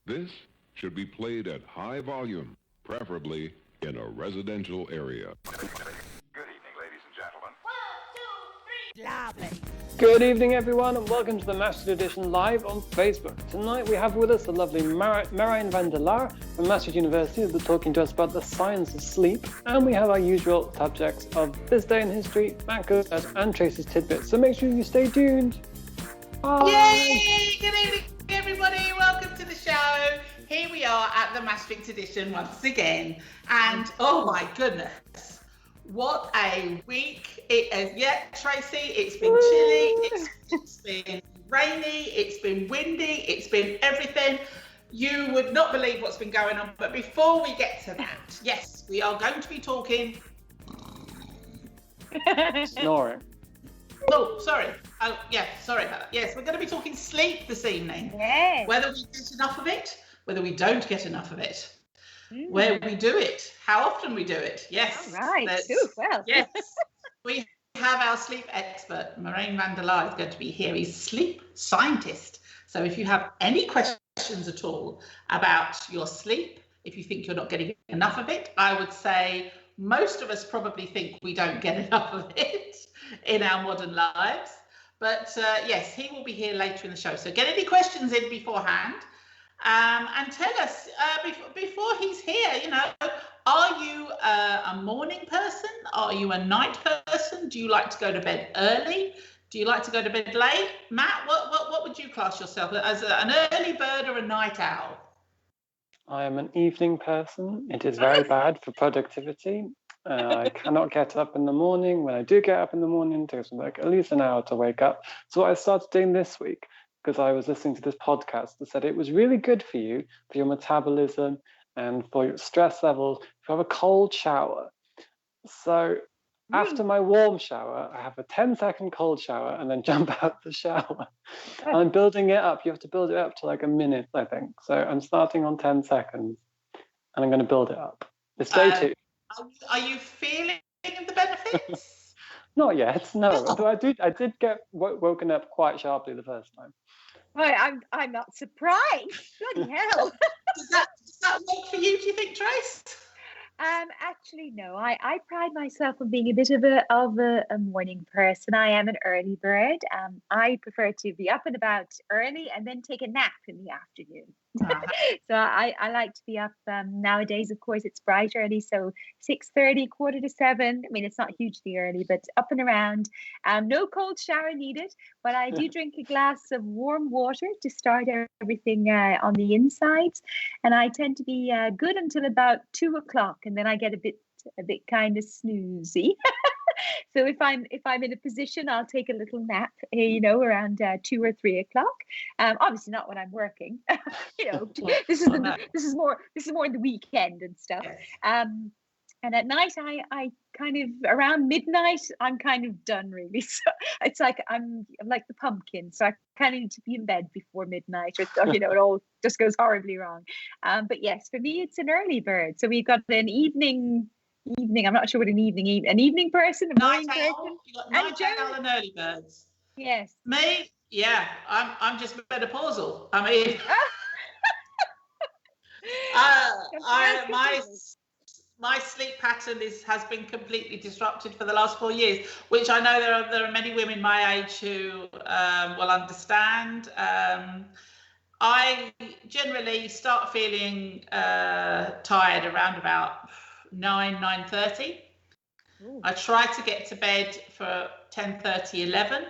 This should be played at high volume, preferably in a residential area. Good evening, ladies and gentlemen. 1, 2, 3, Slapen. Good evening, everyone, and welcome to the Maastricht Edition live on Facebook. Tonight we have with us the lovely Merijn van der Laar from Maastricht University, who'll be talking to us about the science of sleep, and we have our usual subjects of this day in history, Matt Goes and Tracey's tidbits. So make sure you stay tuned. Bye. Yay! Good evening, everybody. Welcome to the show. Here we are at the Maastricht Edition once again, and oh my goodness, what a week it is. Yeah, Tracey, it's been chilly, it's been rainy, it's been windy, it's been everything. You would not believe what's been going on. But before we get to that, yes, we are going to be talking. Snoring. Oh, sorry. Oh, yeah, sorry about that. Yes, we're going to be talking sleep this evening. Yes. Whether we get enough of it, whether we don't get enough of it. Where we do it, how often we do it. Yes. All right. Ooh, well. Yes. We have our sleep expert, Merijn van der Laar, is going to be here. He's a sleep scientist. So if you have any questions at all about your sleep, if you think you're not getting enough of it, I would say most of us probably think we don't get enough of it in our modern lives. But yes, he will be here later in the show. So get any questions in beforehand. And tell us, before he's here, you know, are you a morning person? Are you a night person? Do you like to go to bed early? Do you like to go to bed late? Matt, what would you class yourself as, an early bird or a night owl? I am an evening person. It is very bad for productivity. I cannot get up in the morning. When I do get up in the morning, it takes me like at least an hour to wake up. So what I started doing this week, because I was listening to this podcast that said it was really good for you, for your metabolism and for your stress levels, to have a cold shower. So after my warm shower, I have a 10-second cold shower and then jump out the shower. And I'm building it up. You have to build it up to like a minute, I think. So I'm starting on 10 seconds and I'm going to build it up. It's day 2. Are you feeling the benefits? Not yet, no. But I did get woken up quite sharply the first time. Well, I'm not surprised. Bloody hell. Does that work for you, do you think, Trace? Actually, no. I pride myself on being a bit of a morning person. I am an early bird. I prefer to be up and about early and then take a nap in the afternoon. So I like to be up. Nowadays, of course, it's bright early, so 6:30, 6:45. I mean, it's not hugely early, but up and around. No cold shower needed, but I do drink a glass of warm water to start everything on the insides, and I tend to be good until about 2:00, and then I get a bit kind of snoozy. So if I'm in a position, I'll take a little nap, you know, around 2 or 3 o'clock. Obviously not when I'm working. You know, this is more in the weekend and stuff. Yes. And at night, I kind of around midnight, I'm kind of done really. So it's like I'm like the pumpkin. So I kind of need to be in bed before midnight, or you know, it all just goes horribly wrong. But yes, for me, it's an early bird. So we've got an evening. I'm not sure what an evening person, a morning person. You got night owl and early birds. Yes. Me, yeah, I'm just menopausal. I mean, my sleep pattern has been completely disrupted for the last 4 years, which I know there are many women my age who will understand. I generally start feeling tired around about 9:30. I try to get to bed for 10:30, 11,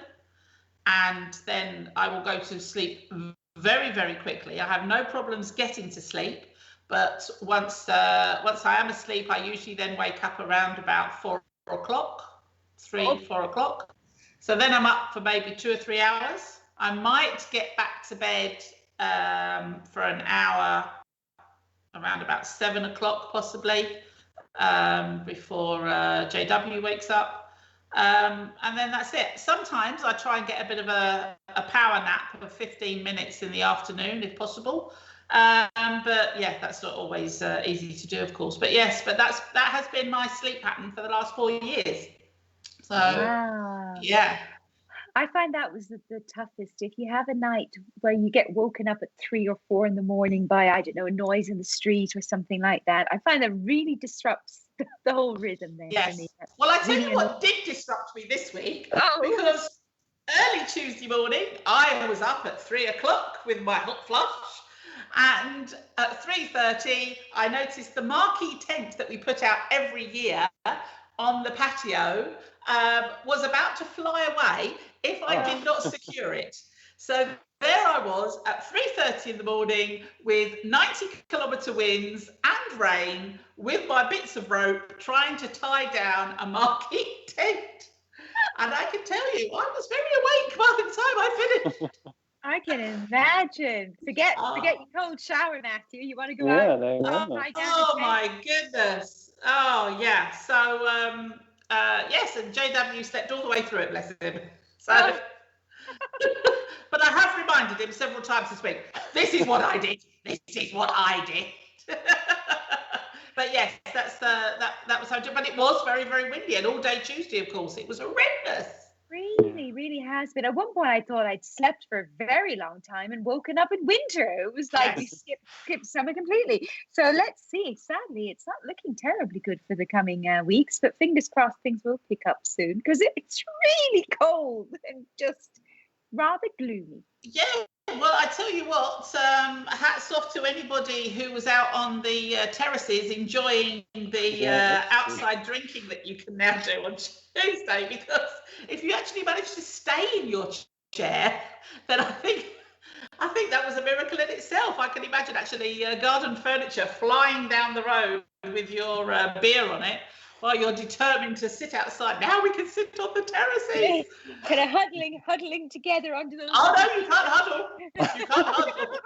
and then I will go to sleep very, very quickly. I have no problems getting to sleep, but once I am asleep, I usually then wake up around about 4 o'clock, 4 o'clock. So then I'm up for maybe 2 or 3 hours. I might get back to bed for an hour around about 7 o'clock possibly, before JW wakes up, and then that's it. Sometimes I try and get a bit of a power nap of 15 minutes in the afternoon if possible, but yeah, that's not always easy to do, of course. But yes, that has been my sleep pattern for the last 4 years. So wow. Yeah. I find that was the toughest. If you have a night where you get woken up at 3 or 4 in the morning by, I don't know, a noise in the street or something like that, I find that really disrupts the whole rhythm there for me. Yes. Well, I tell Really you what did disrupt me this week, Oh. because early Tuesday morning, I was up at 3 o'clock with my hot flush. And at 3:30, I noticed the marquee tent that we put out every year on the patio was about to fly away if I did not secure it. So there I was at 3:30 in the morning with 90-kilometre winds and rain, with my bits of rope trying to tie down a marquee tent. And I can tell you, I was very awake by the time I finished. I can imagine. Forget your cold shower, Matthew. You want to go out? There you go. Oh my goodness. Oh yeah. So yes, and JW slept all the way through it, bless him. So but I have reminded him several times this week, this is what I did. This is what I did. But yes, that was how. But it was very, very windy, and all day Tuesday, of course, it was horrendous. Really has been. At one point, I thought I'd slept for a very long time and woken up in winter. It was like we skipped summer completely. So let's see. Sadly, it's not looking terribly good for the coming weeks, but fingers crossed things will pick up soon, because it's really cold and just rather gloomy. Yeah, well, I tell you what, hats off to anybody who was out on the terraces enjoying the outside drinking that you can now do on Tuesday, because if you actually manage to stay in your chair, then I think that was a miracle in itself. I can imagine actually garden furniture flying down the road with your beer on it, while you're determined to sit outside. Now we can sit on the terraces. Kind of huddling together under the... Oh, no, you can't huddle. You can't huddle.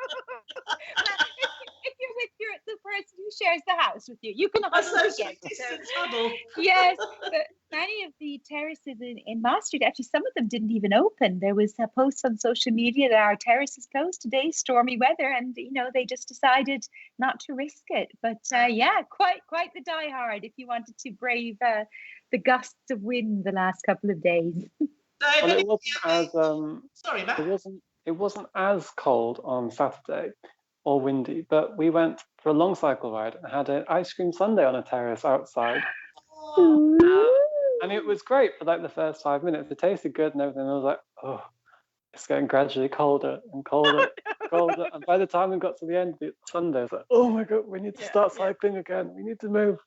If you're with the person who shares the house with you, you can huddle together. Distance huddle. Yes, but many of the terraces in Maastricht, actually, some of them didn't even open. There was a post on social media that our terrace is closed today, stormy weather, and they just decided not to risk it. But quite the diehard if you wanted to brave the gusts of wind the last couple of days. Well, it wasn't as sorry, Matt. It wasn't as cold on Saturday or windy, but we went for a long cycle ride and had an ice cream sundae on a terrace outside. And it was great for like the first 5 minutes. It tasted good and everything. I was like, oh, it's getting gradually colder and colder, colder. And by the time we got to the end of the Sunday, I was like, oh my God, we need to start cycling again. We need to move.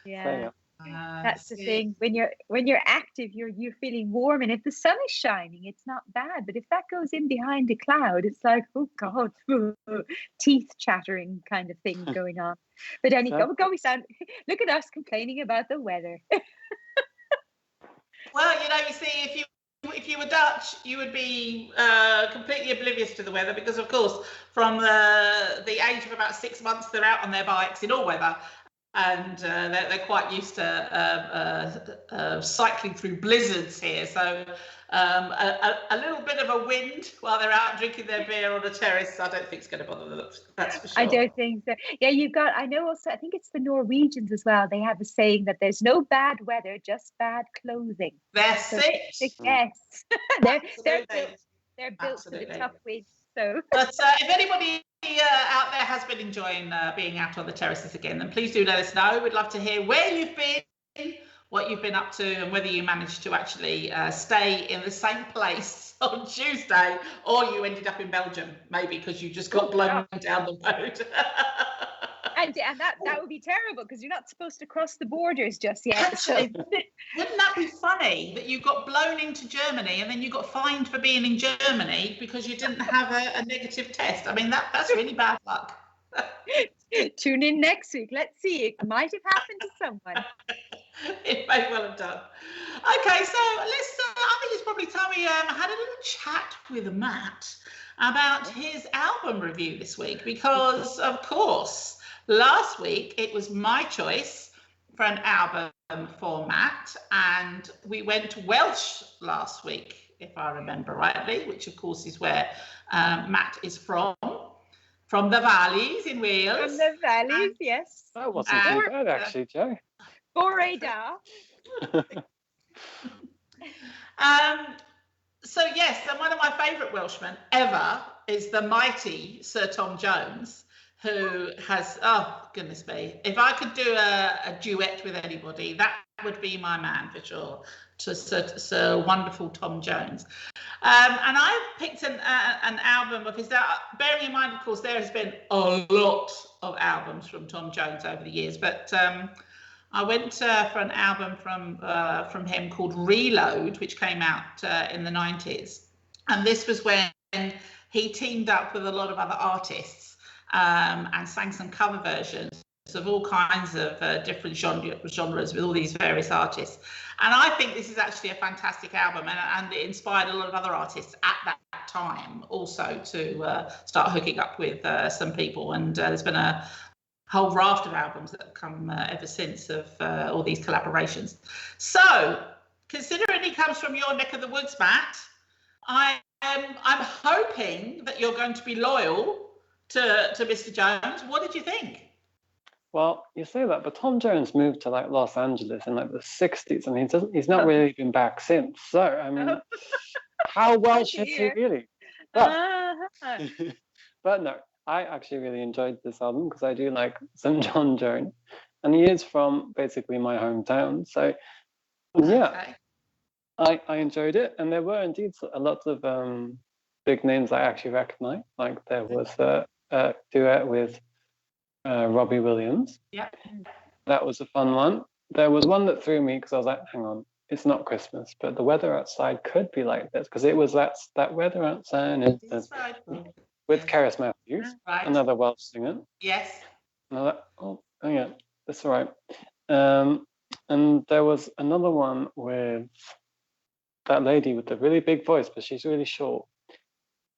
Yeah. That's the thing. When you're active, you're feeling warm, and if the sun is shining, it's not bad. But if that goes in behind a cloud, it's like, oh God, teeth chattering kind of thing going on. But anyway, we sound. Look at us complaining about the weather. Well, you see, if you were Dutch, you would be completely oblivious to the weather, because, of course, from the age of about 6 months, they're out on their bikes in all weather. And they're quite used to cycling through blizzards here. So a little bit of a wind while they're out drinking their beer on a terrace, I don't think it's going to bother them. That's for sure. I don't think so. Yeah, I know also, I think it's the Norwegians as well. They have a saying that there's no bad weather, just bad clothing. That's it. Yes. they're built for the tough winds. So. But if anybody out there has been enjoying being out on the terraces again, then please do let us know. We'd love to hear where you've been, what you've been up to, and whether you managed to actually stay in the same place on Tuesday, or you ended up in Belgium, maybe because you just got blown down the road. And that would be terrible, because you're not supposed to cross the borders just yet. Actually, wouldn't that be funny that you got blown into Germany and then you got fined for being in Germany because you didn't have a negative test? I mean, that's really bad luck. Tune in next week. Let's see. It might have happened to someone. It may well have done. Okay, so I think it's probably time we had a little chat with Matt about his album review this week, because, of course, last week it was my choice for an album format, and we went Welsh last week, if I remember rightly, which of course is where Matt is from the valleys in Wales. From the valleys, yes. That wasn't too bad, actually, Joe. Boreda. So yes, and one of my favourite Welshmen ever is the mighty Sir Tom Jones, who has, oh goodness me, if I could do a duet with anybody, that would be my man for sure. To Sir wonderful Tom Jones. And I've picked an album of his. Bearing in mind, of course, there has been a lot of albums from Tom Jones over the years, but I went for an album from him called Reload, which came out in the 90s. And this was when he teamed up with a lot of other artists and sang some cover versions of all kinds of different genres with all these various artists. And I think this is actually a fantastic album, and it inspired a lot of other artists at that time also to start hooking up with some people. And there's been a whole raft of albums that have come ever since of all these collaborations. So, considering he comes from your neck of the woods, Matt, I'm hoping that you're going to be loyal to Mr. Jones. What did you think? Well, you say that, but Tom Jones moved to like Los Angeles in like the 60s, and he's not really been back since. So, I mean, how Welsh is he really? But, but no, I actually really enjoyed this album because I do like St. John Jones, and he is from basically my hometown. So, yeah, okay. I enjoyed it, and there were indeed a lot of big names I actually recognise. Like there was a duet with Robbie Williams. Yeah. That was a fun one. There was one that threw me because I was like, hang on, it's not Christmas, but the weather outside could be like this, because it was that weather outside with Cerys Matthews, another Welsh singer. Yes. Oh yeah, that's all right. And there was another one with that lady with the really big voice, but she's really short.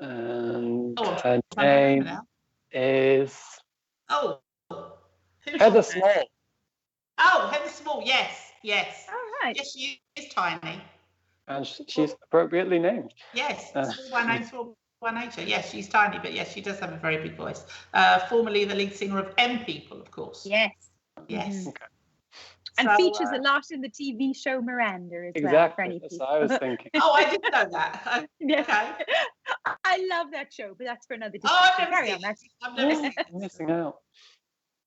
And her name is Heather Small. Oh, Heather Small, yes. Oh, right. Yes, she is tiny. And she's appropriately named. Yes, small by name, small by nature. Yes, she's tiny, but yes, she does have a very big voice. Formerly the lead singer of M People, of course. Yes. Okay. And features a lot in the TV show Miranda as well. Exactly, that's what I was thinking. I didn't know that. Okay. I love that show, but that's for another discussion. Carry on, Matt. I've never seen it. I'm missing out.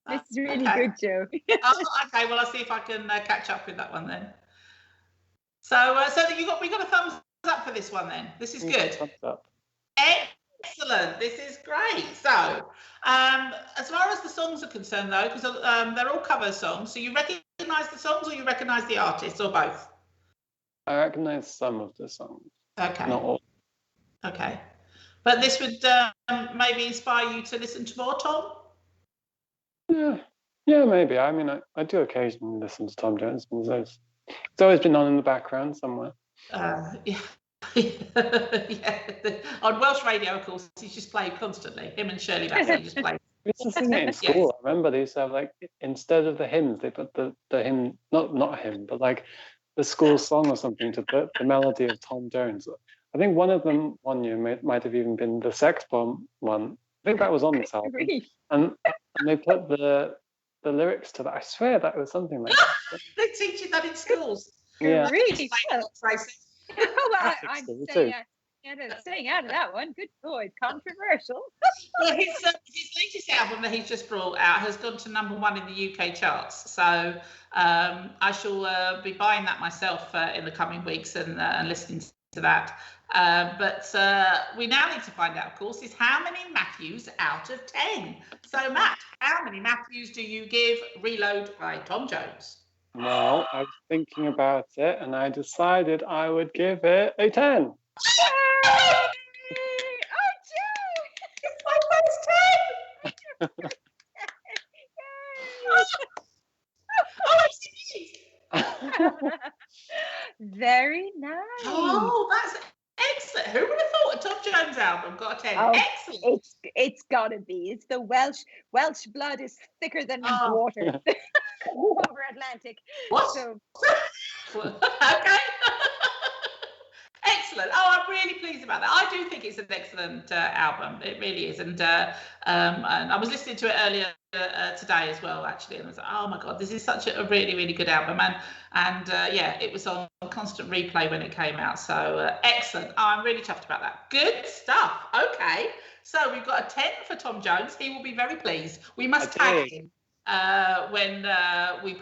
This is really good, Joe. Okay, well, I'll see if I can catch up with that one then. So we got a thumbs up for this one then. This is good. Thumbs up. Excellent. This is great. So, as far as the songs are concerned, though, because they're all cover songs, so you recognise the songs or you recognise the artists or both? I recognise some of the songs. Okay. Not all. Okay. But this would maybe inspire you to listen to more, Tom? Yeah, maybe. I mean, I do occasionally listen to Tom Jones. It's always been on in the background somewhere. Yeah. On Welsh radio, of course, he's just played constantly. Him and Shirley Bassey just played. We used to sing it in school. Yes. I remember they used to have, like, instead of the hymns, they put the hymn, not hymn, but like the school song or something to the melody of Tom Jones. I think one of them one year might have even been the Sex Bomb one. I think that was on this album. And they put the lyrics to that. I swear that was something like that. They teach you that in schools. Yeah. Really? Tracy. Well, I'm staying out of that one. Good boy. Controversial. Well, his latest album that he's just brought out has gone to #1 in the UK charts. So I shall be buying that myself in the coming weeks and listening to that. But we now need to find out, of course, is how many Matthews out of 10? So, Matt, how many Matthews do you give Reload by Tom Jones? Well, I was thinking about it, and I decided I would give it a 10. Yay! Oh, Joe! It's my first 10! Very nice. Oh, that's excellent. Who would have thought a Tom Jones album got a 10? Oh, Excellent. It's gotta be. It's the Welsh blood is thicker than water over Atlantic. What? So, Okay. excellent. Oh, I'm really pleased about that. I do think it's an excellent album. It really is. And I was listening to it earlier today as well, actually, and I was like, oh my God, this is such a really, really good album. And yeah, it was on constant replay when it came out. So excellent. Oh, I'm really chuffed about that. Good stuff. Okay. So we've got a 10 for Tom Jones. He will be very pleased. We must tag him when we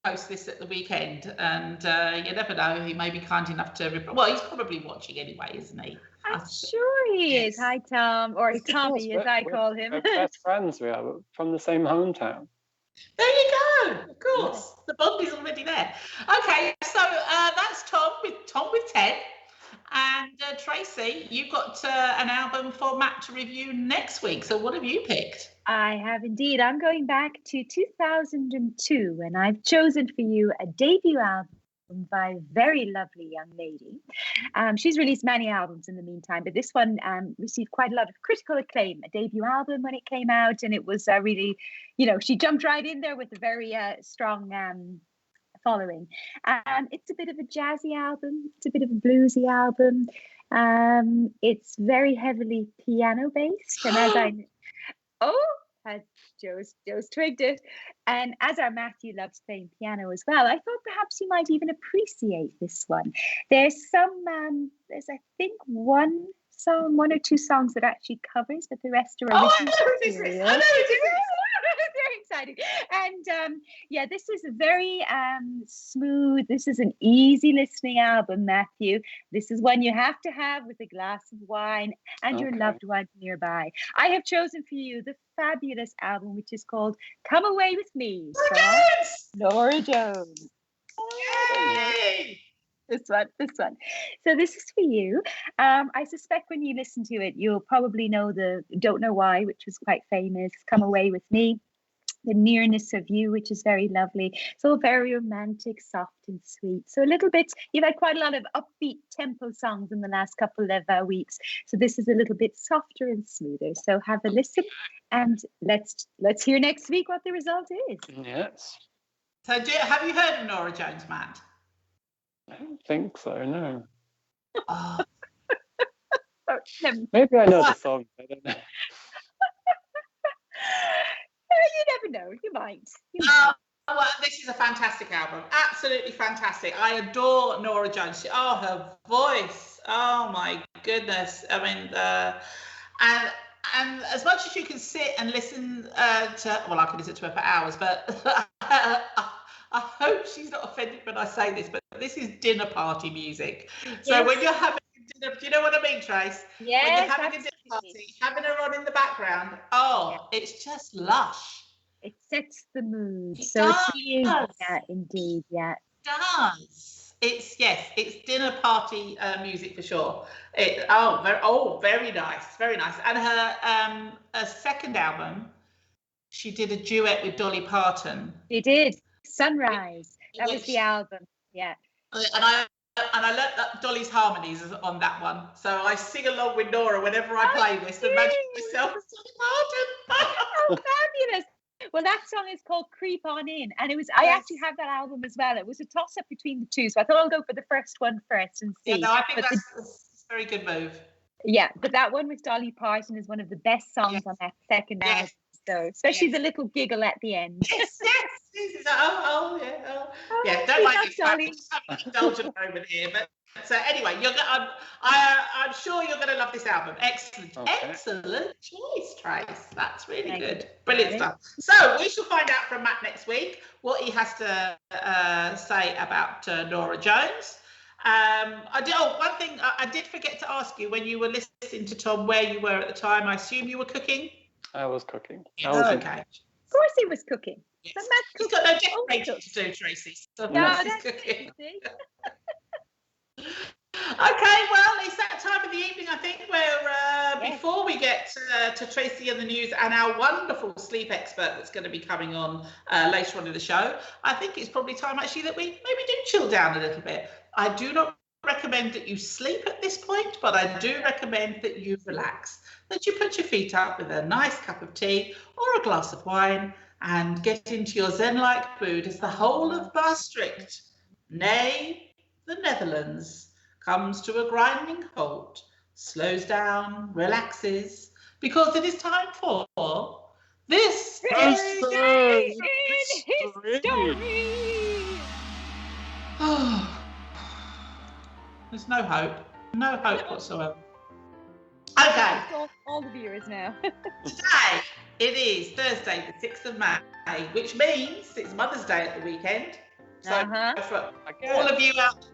post this at the weekend, and you never know, he may be kind enough to reply. Well, he's probably watching anyway, isn't he? I'm sure he is. Hi, Tom, or Tommy, as I call him. We're best friends. We are from the same hometown. There you go. Of course, the bond is already there. Okay, so that's Tom with 10, and Tracey, you've got an album for Matt to review next week. So what have you picked? I have indeed. I'm going back to 2002, and I've chosen for you a debut album by a very lovely young lady. She's released many albums in the meantime, but this one received quite a lot of critical acclaim. A debut album when it came out, and it was really, she jumped right in there with a very strong following. It's a bit of a jazzy album. It's a bit of a bluesy album. It's very heavily piano based, and as Joe's twigged it. And as our Matthew loves playing piano as well, I thought perhaps you might even appreciate this one. There's I think one or two songs that actually covers, but the rest are original material. I know this is. Very exciting. And yeah, this is a very smooth, this is an easy listening album, Matthew. This is one you have to have with a glass of wine and your loved ones nearby. I have chosen for you the fabulous album, which is called Come Away With Me from Norah Jones. Yay! This one. So this is for you. I suspect when you listen to it, you'll probably know the Don't Know Why, which was quite famous. Come Away With Me. The Nearness of You, which is very lovely. It's all very romantic, soft and sweet. So a little bit, you've had quite a lot of upbeat tempo songs in the last couple of weeks. So this is a little bit softer and smoother. So have a listen, and let's hear next week what the result is. Yes. So have you heard of Norah Jones, Matt? I don't think so, no. Oh. Maybe I know the song. I don't know. You never know. You might. Well, this is a fantastic album. Absolutely fantastic. I adore Norah Jones. Her voice. Oh my goodness. I mean, and as much as you can sit and listen to, well, I can listen to her for hours, but I hope she's not offended when I say this, but this is dinner party music. So when you're having dinner, do you know what I mean, Trace? Yes, when you're having a dinner party, having her on in the background, it's just lush. It sets the mood. It so does. it's really, yeah, indeed, yeah. It does. It's dinner party music for sure. Very nice, very nice. And her second album, she did a duet with Dolly Parton. She did. Sunrise. That was the album. Yeah. And I learnt that Dolly's harmonies on that one, so I sing along with Norah whenever I play this. Imagine myself as Dolly Parton. Oh, fabulous! Well, that song is called "Creep On In," and it was. I actually have that album as well. It was a toss-up between the two, so I thought I'll go for the first one first and see. Yeah, no, I think that's a very good move. Yeah, but that one with Dolly Parton is one of the best songs on that second album. So, especially the little giggle at the end. Yes. Yeah. Don't like it. I'm indulgent over here, but anyway, I'm sure you're going to love this album. Excellent choice, Trace. That's really good. Brilliant stuff. So we shall find out from Matt next week what he has to say about Norah Jones. One thing I did forget to ask you when you were listening to Tom where you were at the time. I assume you were cooking. I was cooking. Yes, okay. Of course he was cooking. Yes. But Matt's He's got no decorating to do, Tracey. So he's cooking. Okay, well, it's that time of the evening, I think, where before we get to Tracey and the news and our wonderful sleep expert that's going to be coming on later on in the show, I think it's probably time actually that we maybe do chill down a little bit. I do not recommend that you sleep at this point, but I do recommend that you relax, that you put your feet up with a nice cup of tea or a glass of wine and get into your Zen-like mood as the whole of Maastricht, nay, the Netherlands, comes to a grinding halt, slows down, relaxes, because it is time for this History in history. There's no hope. No hope whatsoever. Okay. All the viewers now. Today, it is Thursday, the 6th of May, which means it's Mother's Day at the weekend. So for all of you out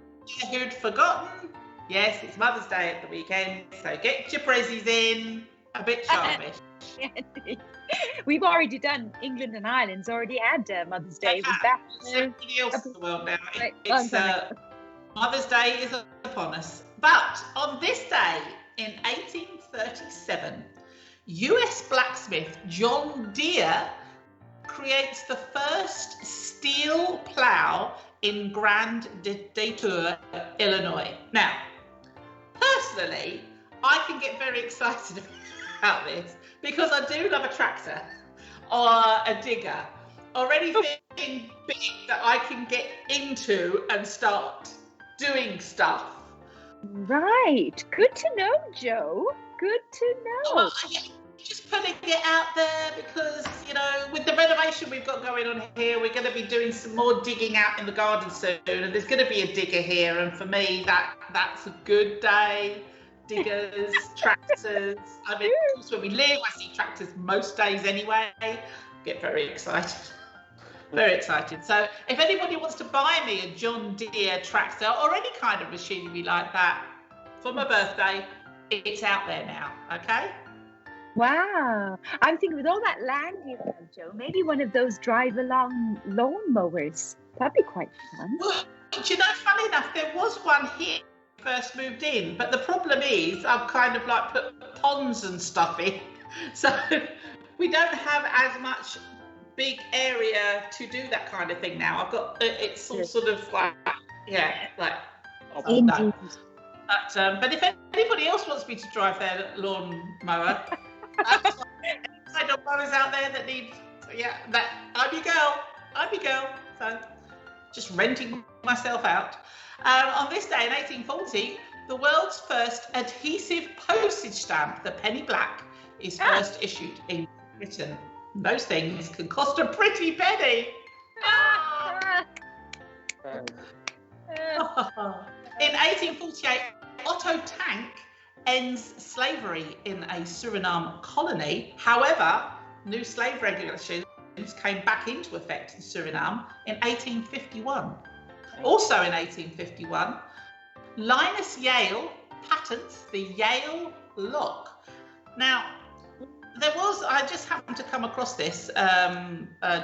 there who'd forgotten, yes, it's Mother's Day at the weekend. So get your prezzies in. A bit sharpish. We've already done England and Ireland's already had Mother's Day. Was that everybody else in the world now? Mother's Day is upon us. But on this day in 1837, US blacksmith John Deere creates the first steel plow in Grand Detour, Illinois. Now, personally, I can get very excited about this because I do love a tractor or a digger or anything big that I can get into and start doing stuff. Right. Good to know, Joe. Good to know. Well, just putting it out there because, you know, with the renovation we've got going on here, we're going to be doing some more digging out in the garden soon, and there's going to be a digger here, and for me, that's a good day. Diggers, tractors. I mean, of course, where we live, I see tractors most days anyway. Get very excited. Very excited. So if anybody wants to buy me a John Deere tractor or any kind of machinery like that for my birthday, it's out there now, okay? Wow. I'm thinking with all that land you have, Joe, maybe one of those drive-along lawn mowers. That'd be quite fun. Well, do you know, funny enough, there was one here when I first moved in, but the problem is I've kind of like put ponds and stuff in. So we don't have as much big area to do that kind of thing now. I've got it's all sort of like like no. But if anybody else wants me to drive their lawn mower, I know mothers out there that need I'm your girl. So just renting myself out. On this day in 1840, the world's first adhesive postage stamp, the penny black, is first issued in Britain. Those things can cost a pretty penny. In 1848, Otto Tank ends slavery in a Suriname colony. However, new slave regulations came back into effect in Suriname in 1851. Also in 1851, Linus Yale patents the Yale lock. Now, I just happened to come across this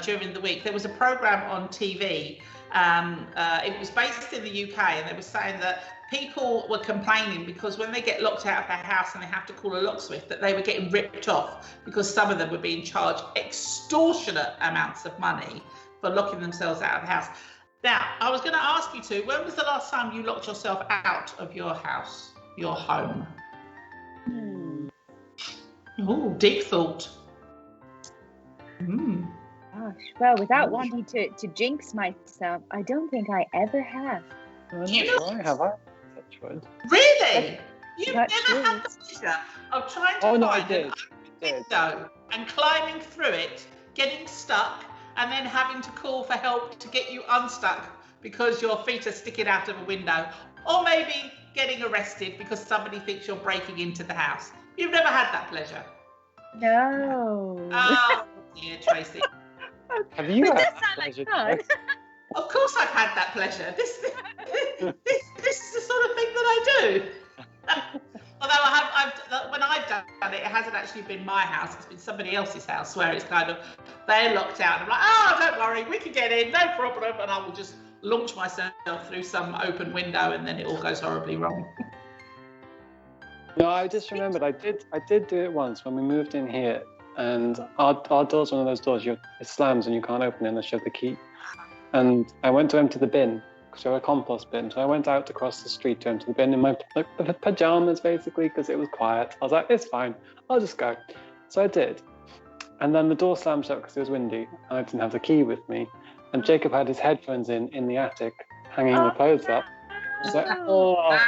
during the week. There was a program on TV. It was based in the UK, and they were saying that people were complaining because when they get locked out of their house and they have to call a locksmith, that they were getting ripped off because some of them were being charged extortionate amounts of money for locking themselves out of the house. Now, I was going to ask you two, when was the last time you locked yourself out of your house, your home? Oh, deep thought. Gosh, well, without wanting to jinx myself, I don't think I ever have. I'm not sure, have I? Touchwood. Really? You've never Touchwood. had the pleasure of trying to find I did. an open window and climbing through it, getting stuck, and then having to call for help to get you unstuck because your feet are sticking out of a window, or maybe getting arrested because somebody thinks you're breaking into the house. You've never had that pleasure? No. Oh, dear, Tracey. Have you But had that that sounds like pleasure? fun. Jess? Of course I've had that pleasure. This is the sort of thing that I do. Although when I've done it, it hasn't actually been my house. It's been somebody else's house where it's kind of, they're locked out. And I'm like, oh, don't worry, we can get in, no problem. And I will just launch myself through some open window and then it all goes horribly wrong. No, I just remembered I did do it once when we moved in here, and our door's one of those doors it slams and you can't open it unless you have the key. And I went to empty the bin because we have a compost bin, so I went out across the street to empty the bin in my pajamas basically because it was quiet. I was like, it's fine, I'll just go. So I did, and then the door slammed shut because it was windy and I didn't have the key with me. And Jacob had his headphones in the attic, hanging the clothes up. I was like, oh.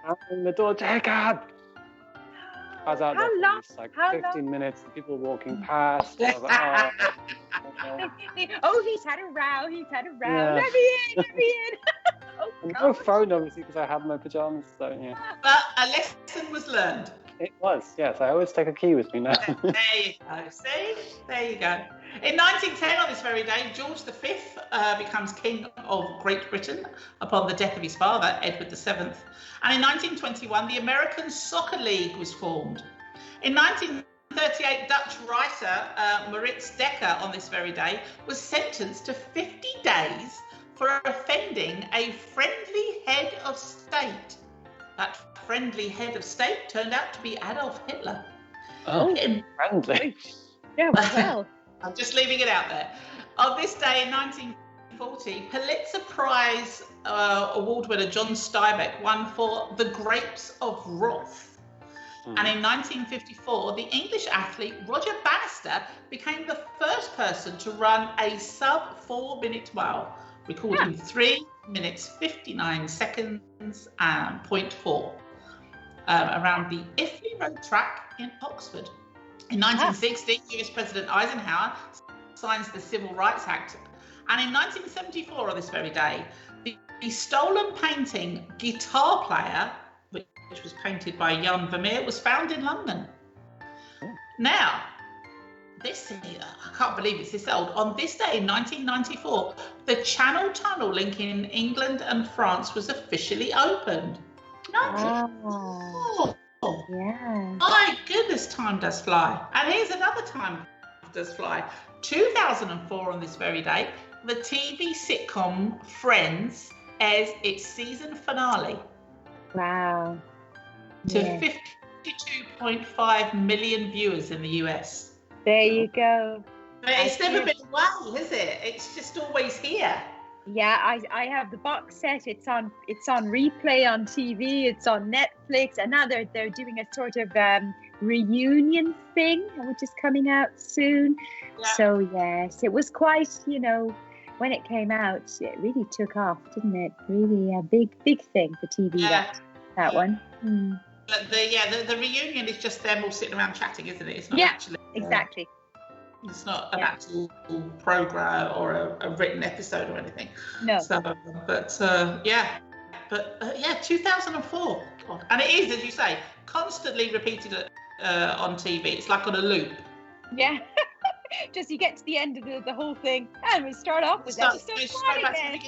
hammering the door, Jacob! I was out there for at least like 15 minutes, and people walking past. I was like, Oh, he's had a row. He's had a row. Yeah. Let me in. Let me in. Oh, and God. no phone, obviously, because I had my pajamas. So yeah, But a lesson was learned. it was. Yes, I always take a key with me now. There you go. See? There you go. In 1910, on this very day, George V becomes King of Great Britain upon the death of his father, Edward VII. And in 1921, the American Soccer League was formed. In 1938, Dutch writer Maurits Dekker, on this very day, was sentenced to 50 days for offending a friendly head of state. That friendly head of state turned out to be Adolf Hitler. Oh, friendly. Yeah, well. I'm just leaving it out there. On this day in 1940, Pulitzer Prize award winner John Steinbeck won for The Grapes of Wrath. And in 1954, the English athlete Roger Bannister became the first person to run a sub 4-minute mile, recording 3 minutes 59 seconds and 0.4 around the Iffley Road track in Oxford. In 1960, US President Eisenhower signs the Civil Rights Act. And in 1974, on this very day, the stolen painting Guitar Player, which was painted by Jan Vermeer, was found in London. Now, this, I can't believe it's this old. On this day in 1994, the Channel Tunnel linking England and France was officially opened. 1994. Yeah. My goodness, time does fly. And here's another time does fly. 2004, on this very day, the TV sitcom Friends airs its season finale. Wow. To Yeah. 52.5 million viewers in the US. There you go. But it's never been away, has it? It's just always here. Yeah, I have the box set. It's on replay on TV. It's on Netflix, and now they're doing a sort of reunion thing, which is coming out soon. Yeah. So yes, it was quite, when it came out, it really took off, didn't it? Really a big thing for TV. Yeah. That one. But the reunion is just them all sitting around chatting, isn't it? It's not actually Exactly. It's not an actual program or a written episode or anything. No. So, but 2004. God. And it is, as you say, constantly repeated on TV. It's like on a loop. Yeah. Just you get to the end of the whole thing, and we start off with episode 1 again.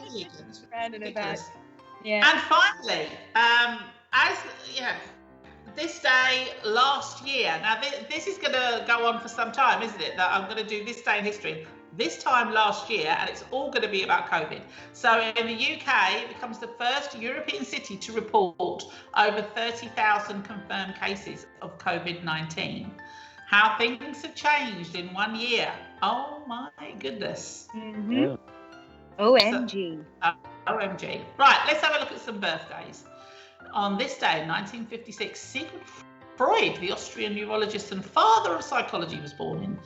Round and about. Yeah. And finally, this day last year. Now, this is going to go on for some time, isn't it? That I'm going to do this day in history. This time last year, and it's all going to be about COVID. So in the UK, it becomes the first European city to report over 30,000 confirmed cases of COVID-19. How things have changed in 1 year. Oh my goodness. Mm-hmm. Yeah. OMG. OMG. Right, let's have a look at some birthdays. On this day in 1956, Sigmund Freud, the Austrian neurologist and father of psychology, was born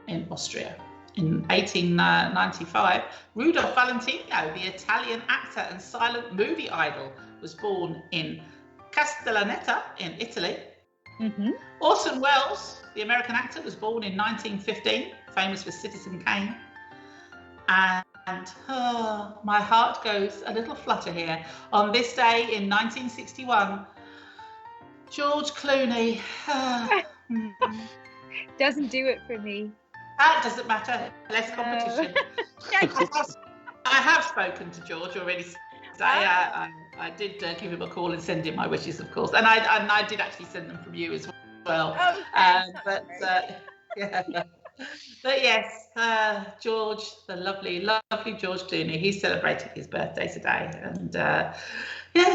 in Austria. In 1895, Rudolph Valentino, the Italian actor and silent movie idol, was born in Castellaneta in Italy. Mm-hmm. Orson Welles, the American actor, was born in 1915, famous for Citizen Kane. And my heart goes a little flutter here. On this day in 1961, George Clooney. Doesn't do it for me. That doesn't matter. Less competition. I have spoken to George already today. I did give him a call and send him my wishes, of course. And I did actually send them from you as well. Oh, yeah. But yes, George, the lovely George Clooney, he's celebrating his birthday today. And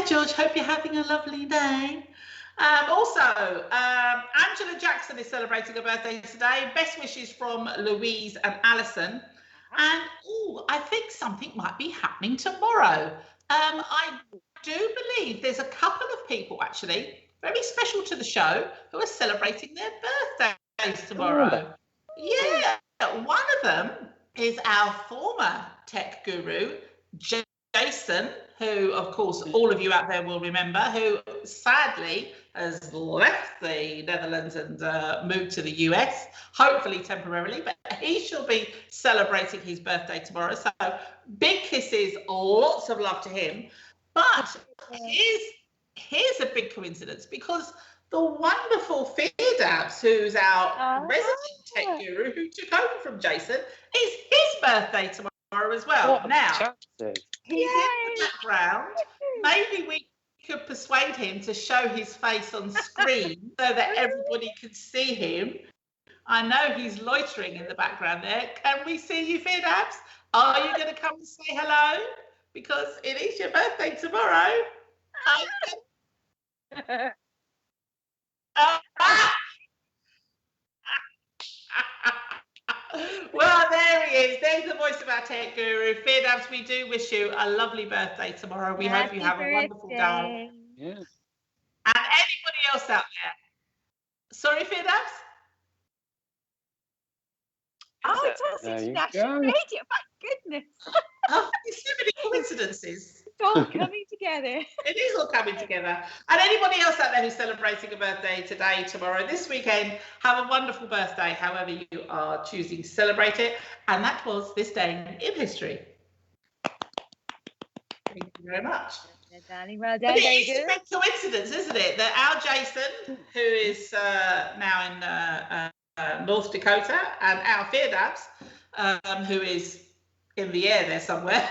George, hope you're having a lovely day. Also, Angela Jackson is celebrating her birthday today. Best wishes from Louise and Alison. And I think something might be happening tomorrow. I do believe there's a couple of people actually very special to the show who are celebrating their birthdays tomorrow. Yeah, one of them is our former tech guru, Jason, who, of course, all of you out there will remember, who sadly has left the Netherlands and moved to the US, hopefully temporarily, but he shall be celebrating his birthday tomorrow. So big kisses, lots of love to him. But here's a big coincidence, because the wonderful Firdausi, who's our resident tech guru who took over from Jason, is his birthday tomorrow as well. Now, he's in the background. Maybe we could persuade him to show his face on screen so that everybody can see him. I know he's loitering in the background there. Can we see you, Firdausi? Are you going to come and say hello? Because it is your birthday tomorrow. Well, there he is. There's the voice of our tech guru. Firdausi, we do wish you a lovely birthday tomorrow. We hope you have a wonderful day. Yeah. And anybody else out there? Sorry, Firdausi? Oh, it's also international radio. My goodness. Oh, there's so many coincidences. It's all coming together. It is all coming together. And anybody else out there who's celebrating a birthday today, tomorrow, this weekend, have a wonderful birthday, however you are choosing to celebrate it. And that was this day in history. Thank you very much. Darling, well done. But it is a big coincidence, isn't it, that our Jason, who is now in North Dakota, and our Firdausi, who is in the air there somewhere,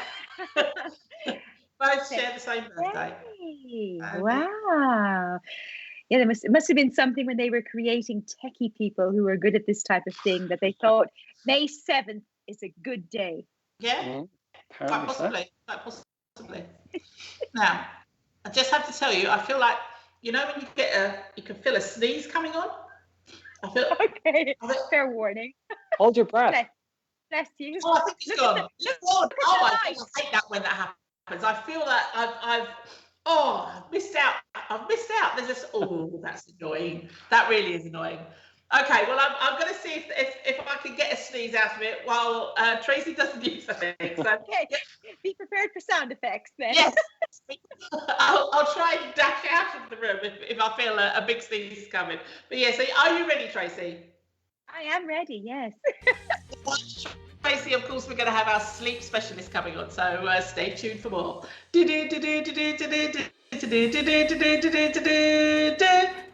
both share the same birthday. Wow. Yeah, it must have been something when they were creating techie people who were good at this type of thing, that they thought May 7th is a good day. Yeah, quite possibly. Now, I just have to tell you, I feel like, you know, when you can feel a sneeze coming on. Okay, fair warning. Hold your breath. Bless you. Oh, I think it's gone. Look, oh my God, I hate that when that happens. I feel that I've missed out. I've missed out. There's just, that's annoying. That really is annoying. Okay, well, I'm going to see if I can get a sneeze out of it while Tracey doesn't use anything. So, okay, be prepared for sound effects then. Yes, I'll try and dash out of the room if I feel a big sneeze coming. But yeah, so are you ready, Tracey? I am ready, yes. Tracey, of course, we're going to have our sleep specialist coming on, so stay tuned for more.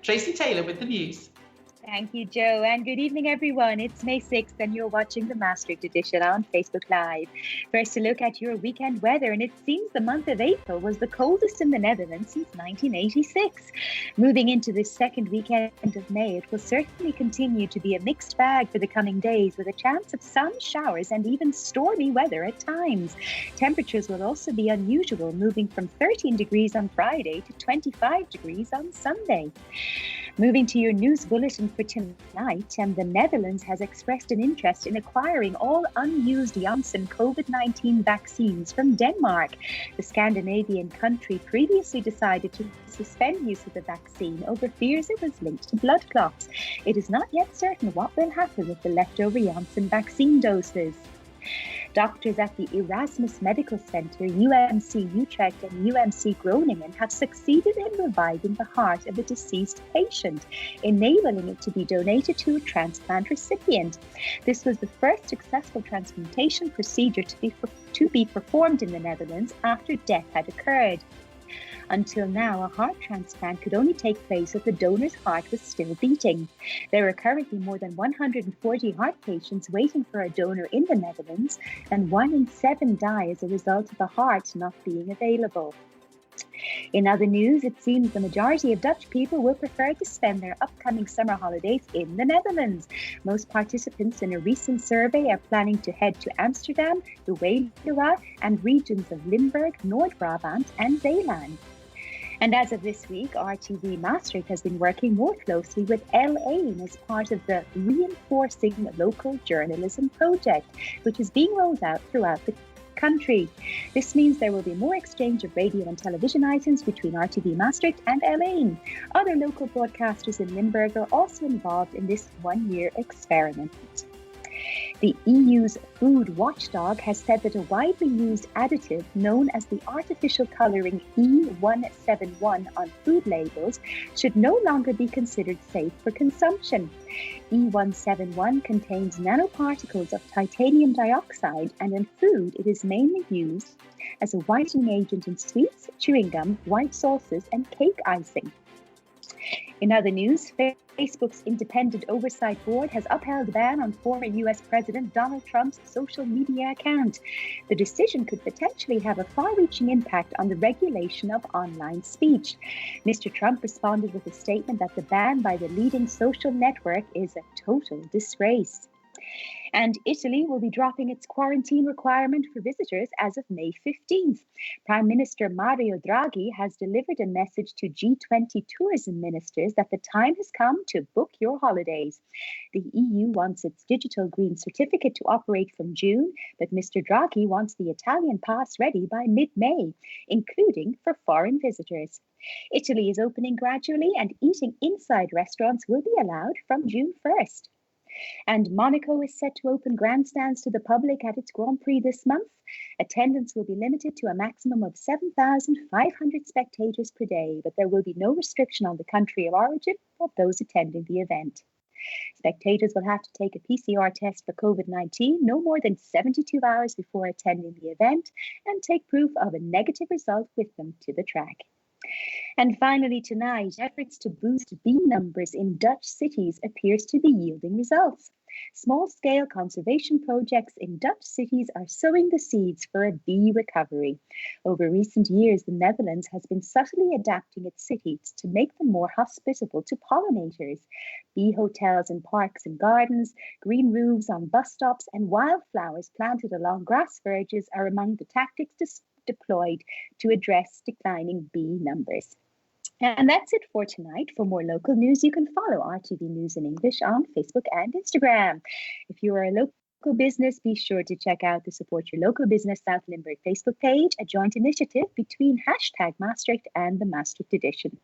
Tracey Taylor with the news. Thank you, Joe, and good evening, everyone. It's May 6th, and you're watching the Maastricht edition on Facebook Live. First, a look at your weekend weather, and it seems the month of April was the coldest in the Netherlands since 1986. Moving into this second weekend of May, it will certainly continue to be a mixed bag for the coming days, with a chance of some showers and even stormy weather at times. Temperatures will also be unusual, moving from 13 degrees on Friday to 25 degrees on Sunday. Moving to your news bulletin for tonight, the Netherlands has expressed an interest in acquiring all unused Janssen COVID-19 vaccines from Denmark. The Scandinavian country previously decided to suspend use of the vaccine over fears it was linked to blood clots. It is not yet certain what will happen with the leftover Janssen vaccine doses. Doctors at the Erasmus Medical Center, UMC Utrecht and UMC Groningen have succeeded in reviving the heart of a deceased patient, enabling it to be donated to a transplant recipient. This was the first successful transplantation procedure to be performed in the Netherlands after death had occurred. Until now, a heart transplant could only take place if the donor's heart was still beating. There are currently more than 140 heart patients waiting for a donor in the Netherlands, and 1 in 7 die as a result of the heart not being available. In other news, it seems the majority of Dutch people will prefer to spend their upcoming summer holidays in the Netherlands. Most participants in a recent survey are planning to head to Amsterdam, the Veluwe, and regions of Limburg, Noord-Brabant, and Zeeland. And as of this week, RTV Maastricht has been working more closely with L1 as part of the Reinforcing Local Journalism project, which is being rolled out throughout the country. This means there will be more exchange of radio and television items between RTV Maastricht and L1. Other local broadcasters in Limburg are also involved in this one-year experiment. The EU's food watchdog has said that a widely used additive known as the artificial colouring E171 on food labels should no longer be considered safe for consumption. E171 contains nanoparticles of titanium dioxide, and in food it is mainly used as a whitening agent in sweets, chewing gum, white sauces and cake icing. In other news, Facebook's independent oversight board has upheld a ban on former US President Donald Trump's social media account. The decision could potentially have a far-reaching impact on the regulation of online speech. Mr. Trump responded with a statement that the ban by the leading social network is a total disgrace. And Italy will be dropping its quarantine requirement for visitors as of May 15th. Prime Minister Mario Draghi has delivered a message to G20 tourism ministers that the time has come to book your holidays. The EU wants its digital green certificate to operate from June, but Mr. Draghi wants the Italian pass ready by mid-May, including for foreign visitors. Italy is opening gradually, and eating inside restaurants will be allowed from June 1st. And Monaco is set to open grandstands to the public at its Grand Prix this month. Attendance will be limited to a maximum of 7,500 spectators per day, but there will be no restriction on the country of origin of those attending the event. Spectators will have to take a PCR test for COVID-19 no more than 72 hours before attending the event and take proof of a negative result with them to the track. And finally tonight, efforts to boost bee numbers in Dutch cities appears to be yielding results. Small-scale conservation projects in Dutch cities are sowing the seeds for a bee recovery. Over recent years, the Netherlands has been subtly adapting its cities to make them more hospitable to pollinators. Bee hotels in parks and gardens, green roofs on bus stops, and wildflowers planted along grass verges are among the tactics deployed to address declining bee numbers. And that's it for tonight. For more local news, you can follow RTV News in English on Facebook and Instagram. If you are a local business, be sure to check out the Support Your Local Business South Limburg Facebook page, a joint initiative between #Maastricht and the Maastricht Edition.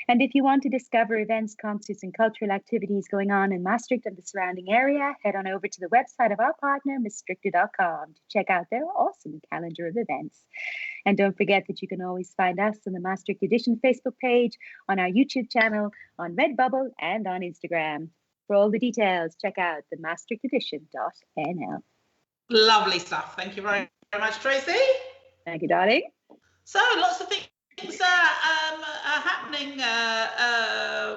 And if you want to discover events, concerts and cultural activities going on in Maastricht and the surrounding area, head on over to the website of our partner, maastrichter.com, to check out their awesome calendar of events. And don't forget that you can always find us on the Maastricht Edition Facebook page, on our YouTube channel, on Redbubble and on Instagram. For all the details, check out the maastrichtedition.nl. Lovely stuff. Thank you very much, Tracey. Thank you, darling. So lots of things are happening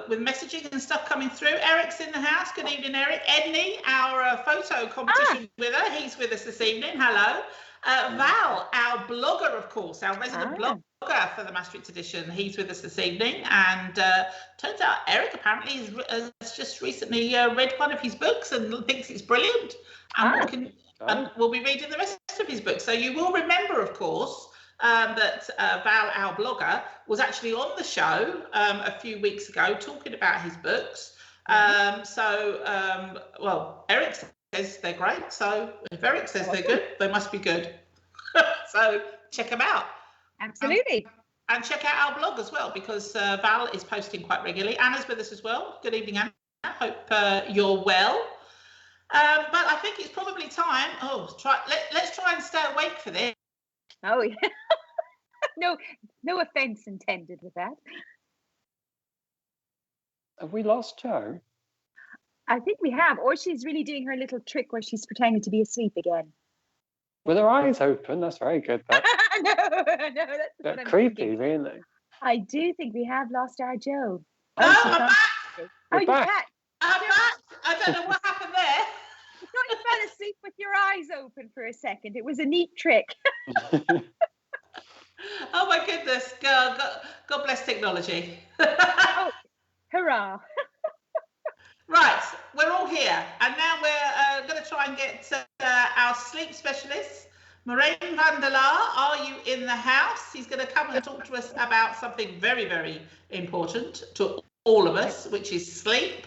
with messaging and stuff coming through. Eric's in the house. Good evening, Eric. Edney, our photo competition winner, he's with us this evening. Hello. Val, our blogger, of course, our resident blogger for the Maastricht Edition, he's with us this evening. And turns out Eric apparently has just recently read one of his books and thinks it's brilliant. And we'll be reading the rest of his book. So you will remember, of course, that Val, our blogger, was actually on the show a few weeks ago talking about his books. Well, Eric says they're great, so if Eric says they're good, they must be good. So check them out. Absolutely. And check out our blog as well, because Val is posting quite regularly. Anna's with us as well. Good evening, Anna. Hope you're well. But I think it's probably time. Let's try and stay awake for this. Oh, yeah. No offence intended with that. Have we lost Jo? I think we have, or she's really doing her little trick where she's pretending to be asleep again. With her eyes open, that's very good. No, that's That's creepy, really. I do think we have lost our Jo. I'm back. You're back. I'm back. I don't know what happened there. I thought you fell asleep with your eyes open for a second. It was a neat trick. Oh my goodness. God bless technology. Oh, hurrah. Right, we're all here, and now we're going to try and get our sleep specialist, Merijn van der Laar. Are you in the house? He's going to come and talk to us about something very, very important to all of us, which is sleep.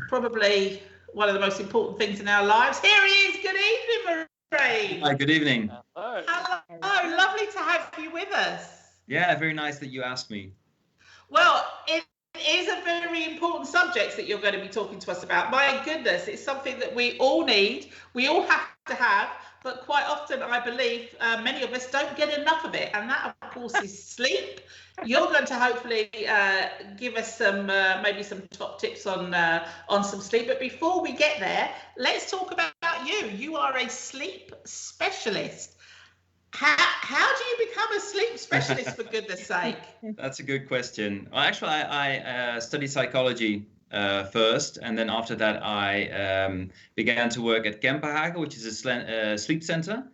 Probably one of the most important things in our lives. Here he is. Good evening, Merijn. Hi, good evening. Hello, lovely to have you with us. Yeah, very nice that you asked me. Well, in is a very important subject that you're going to be talking to us about. My goodness, it's something that we all need, we all have to have, but quite often I believe many of us don't get enough of it, and that of course is sleep. You're going to hopefully give us some maybe some top tips on some sleep, but before we get there, let's talk about you. You are a sleep specialist. How do you become a sleep specialist, for goodness sake? That's a good question. Well, actually, I studied psychology first, and then after that, I began to work at Kempenhagen, which is a sleep center,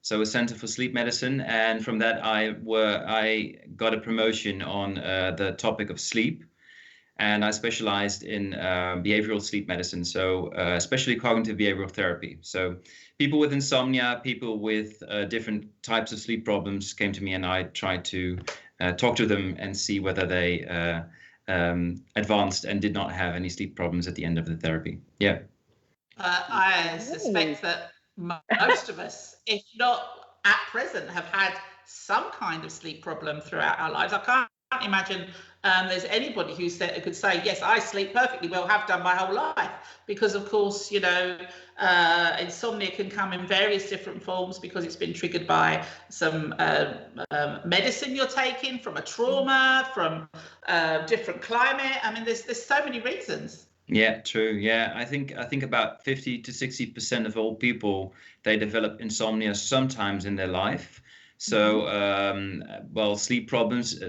so a center for sleep medicine. And from that, I got a promotion on the topic of sleep, and I specialized in behavioral sleep medicine, so especially cognitive behavioral therapy. So people with insomnia, people with different types of sleep problems came to me, and I tried to talk to them and see whether they advanced and did not have any sleep problems at the end of the therapy. Yeah. I suspect that most of us, if not at present, have had some kind of sleep problem throughout our lives. I can't imagine there's anybody who could say, yes, I sleep perfectly well, have done my whole life, because of course, you know, insomnia can come in various different forms because it's been triggered by some medicine you're taking, from a trauma, from different climate. I mean, there's so many reasons. Yeah, true. Yeah, I think about 50 to 60% of all people, they develop insomnia sometimes in their life. So, well, sleep problems.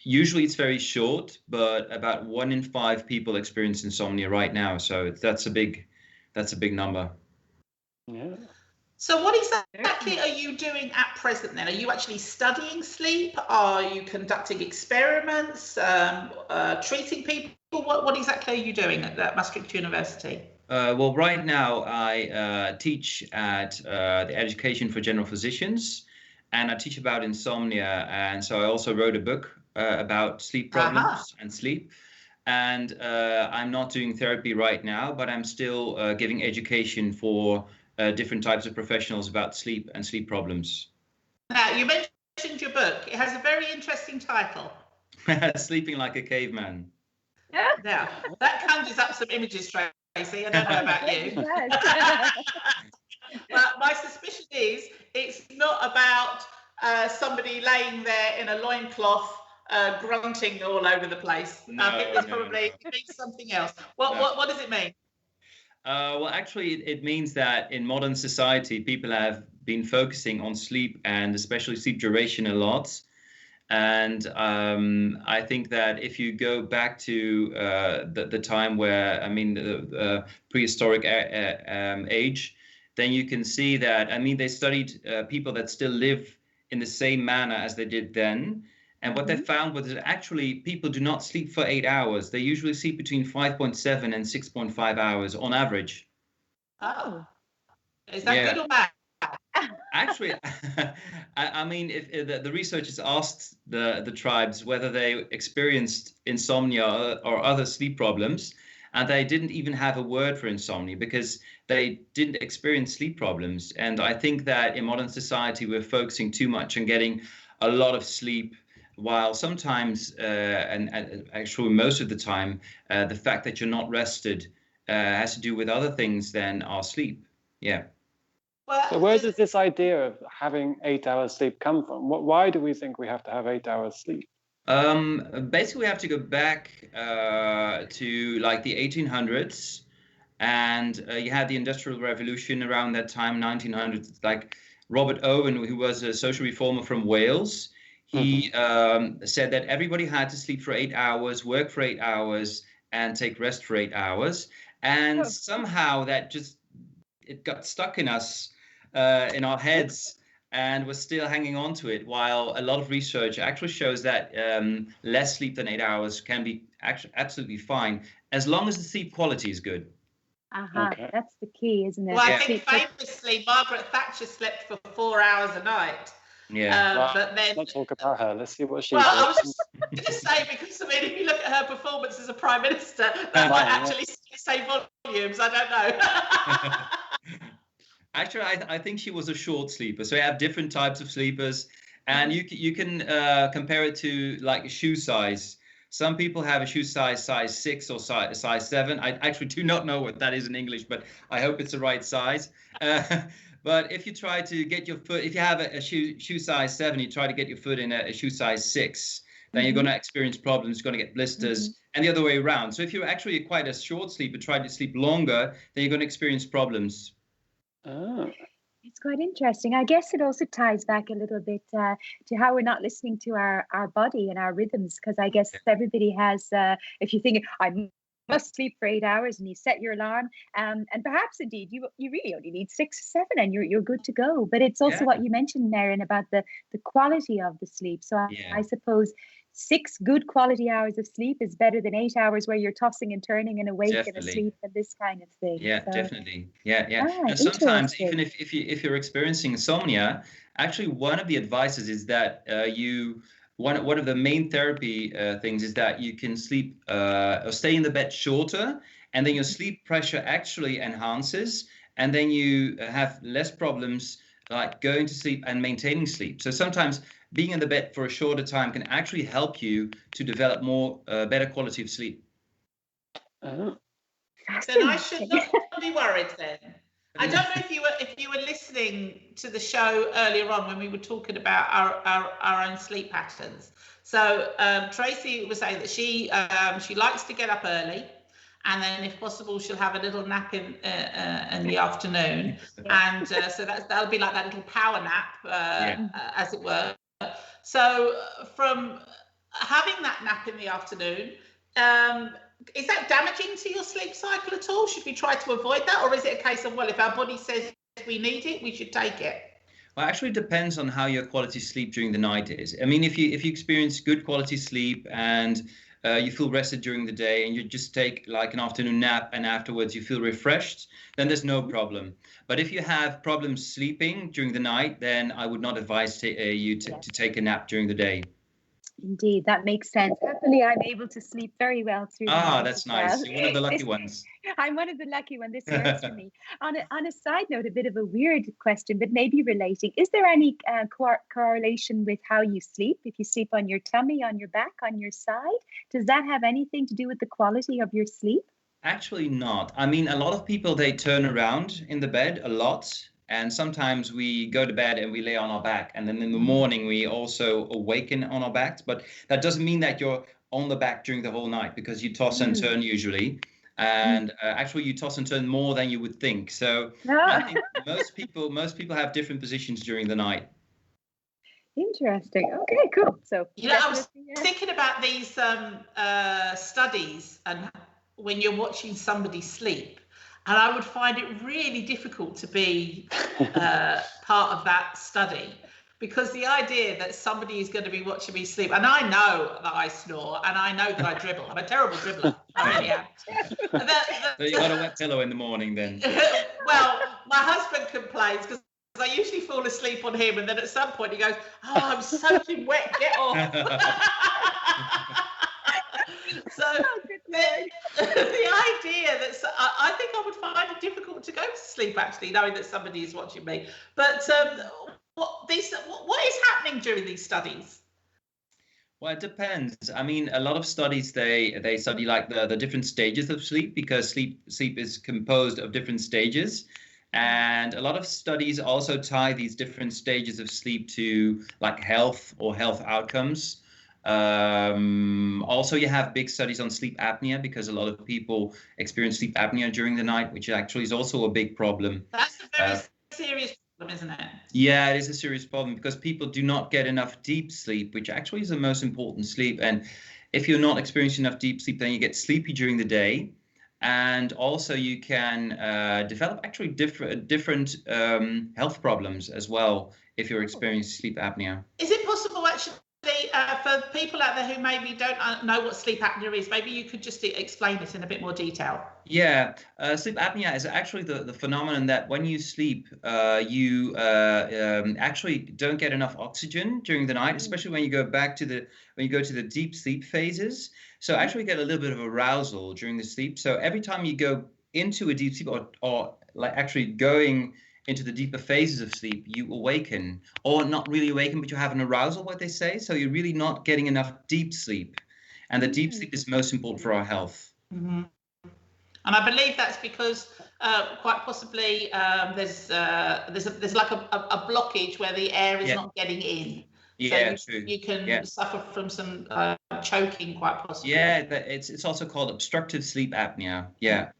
Usually it's very short, but about 1 in 5 people experience insomnia right now. So that's a big number. Yeah. So what exactly are you doing at present then? Are you actually studying sleep? Are you conducting experiments, treating people? What exactly are you doing at Maastricht University? Well, right now I teach at the Education for General Physicians, and I teach about insomnia. And so I also wrote a book about sleep problems and sleep. And I'm not doing therapy right now, but I'm still giving education for different types of professionals about sleep and sleep problems. Now, you mentioned your book. It has a very interesting title. Sleeping Like a Caveman. Now, that conjures up some images, Tracey. I don't know about you. But my suspicion is it's not about somebody laying there in a loincloth grunting all over the place. I think there's probably it means something else. What does it mean? Well, actually, it means that in modern society, people have been focusing on sleep and especially sleep duration a lot. And I think that if you go back to the time where, I mean, the prehistoric age, then you can see that, I mean, they studied people that still live in the same manner as they did then. And what they found was that actually people do not sleep for 8 hours. They usually sleep between 5.7 and 6.5 hours on average. Oh, is that good or bad? Actually, I mean, if the researchers asked the tribes whether they experienced insomnia or other sleep problems, and they didn't even have a word for insomnia because they didn't experience sleep problems. And I think that in modern society, we're focusing too much on getting a lot of sleep, while sometimes, and actually most of the time, the fact that you're not rested has to do with other things than our sleep. Yeah. Well, So where does this idea of having 8 hours sleep come from? Why do we think we have to have 8 hours sleep? Basically, we have to go back to like the 1800s, and you had the Industrial Revolution around that time, 1900s. Like Robert Owen, who was a social reformer from Wales, he said that everybody had to sleep for 8 hours, work for 8 hours, and take rest for 8 hours. And somehow that it got stuck in us, in our heads, and we're still hanging on to it, while a lot of research actually shows that less sleep than 8 hours can be actually absolutely fine, as long as the sleep quality is good. Okay. That's the key, isn't it? Well, I think famously Margaret Thatcher slept for 4 hours a night. Yeah. But then, let's talk about her. Let's see what she well, does. I was just going to say, because I mean, if you look at her performance as a prime minister, that might actually say volumes. I don't know. Actually, I think she was a short sleeper. So you have different types of sleepers, and you can compare it to like a shoe size. Some people have a shoe size 6 or size 7. I actually do not know what that is in English, but I hope it's the right size. But if you try to get your foot, if you have a shoe size 7, you try to get your foot in a shoe size 6, then you're going to experience problems. You're going to get blisters, and the other way around. So if you're actually quite a short sleeper, try to sleep longer, then you're going to experience problems. Oh. It's quite interesting. I guess it also ties back a little bit to how we're not listening to our body and our rhythms, because I guess everybody has, if you think, I must sleep for 8 hours, and you set your alarm, and perhaps indeed you really only need 6 or 7 and you're good to go. But it's also what you mentioned, Merijn, about the quality of the sleep. So I suppose 6 good quality hours of sleep is better than 8 hours where you're tossing and turning and awake and asleep and this kind of thing. Yeah, so, definitely. And sometimes even if you're experiencing insomnia, actually one of the advices is that one of the main therapy things is that you can sleep or stay in the bed shorter, and then your sleep pressure actually enhances, and then you have less problems like going to sleep and maintaining sleep. So sometimes being in the bed for a shorter time can actually help you to develop better quality of sleep. Then I should not be worried then. I don't know if you were listening to the show earlier on when we were talking about our own sleep patterns. So Tracey was saying that she likes to get up early, and then if possible she'll have a little nap in the afternoon, and so that'll be like that little power nap, as it were. So from having that nap in the afternoon, is that damaging to your sleep cycle at all? Should we try to avoid that, or is it a case of, well, if our body says we need it, we should take it? Well, actually, it depends on how your quality sleep during the night is. I mean, if you experience good quality sleep and you feel rested during the day, and you just take like an afternoon nap and afterwards you feel refreshed, then there's no problem. But if you have problems sleeping during the night, then I would not advise you to take a nap during the day. Indeed, that makes sense. Happily, I'm able to sleep very well through the night. That's nice. You're one of the lucky ones. I'm one of the lucky ones. This works for me. On a side note, a bit of a weird question, but maybe relating. Is there any correlation with how you sleep? If you sleep on your tummy, on your back, on your side, does that have anything to do with the quality of your sleep? Actually not. I mean, a lot of people, they turn around in the bed a lot. And sometimes we go to bed and we lay on our back, and then in the morning we also awaken on our backs. But that doesn't mean that you're on the back during the whole night, because you toss and turn usually. And actually you toss and turn more than you would think. So I think most people have different positions during the night. Interesting. Okay, cool. So I was thinking about these studies, and when you're watching somebody sleep. And I would find it really difficult to be part of that study, because the idea that somebody is going to be watching me sleep, and I know that I snore, and I know that I dribble. I'm a terrible dribbler. I really am. So you got a wet pillow in the morning then? Well, my husband complains because I usually fall asleep on him, and then at some point he goes, "Oh, I'm soaking wet. Get off." So the idea that I think I would find it difficult to go to sleep, actually, knowing that somebody is watching me. But what is happening during these studies? Well, it depends. I mean, a lot of studies, they study like the different stages of sleep, because sleep is composed of different stages. And a lot of studies also tie these different stages of sleep to like health or health outcomes. Also, you have big studies on sleep apnea, because a lot of people experience sleep apnea during the night, which actually is also a big problem. That's a very serious problem, isn't it? Yeah, it is a serious problem, because people do not get enough deep sleep, which actually is the most important sleep. And if you're not experiencing enough deep sleep, then you get sleepy during the day. And also you can develop actually different health problems as well if you're experiencing sleep apnea. Is it possible actually, for people out there who maybe don't know what sleep apnea is, maybe you could just explain it in a bit more detail? Yeah, sleep apnea is actually the phenomenon that when you sleep, you actually don't get enough oxygen during the night, especially when you go to the deep sleep phases. So actually get a little bit of arousal during the sleep. So every time you go into a deep sleep, or like actually going into the deeper phases of sleep, you awaken, or not really awaken, but you have an arousal, what they say. So you're really not getting enough deep sleep. And the deep sleep is most important for our health. Mm-hmm. And I believe that's because quite possibly there's like a blockage where the air is not getting in. Yeah, so true. You can suffer from some choking, quite possibly. Yeah, it's also called obstructive sleep apnea. Yeah.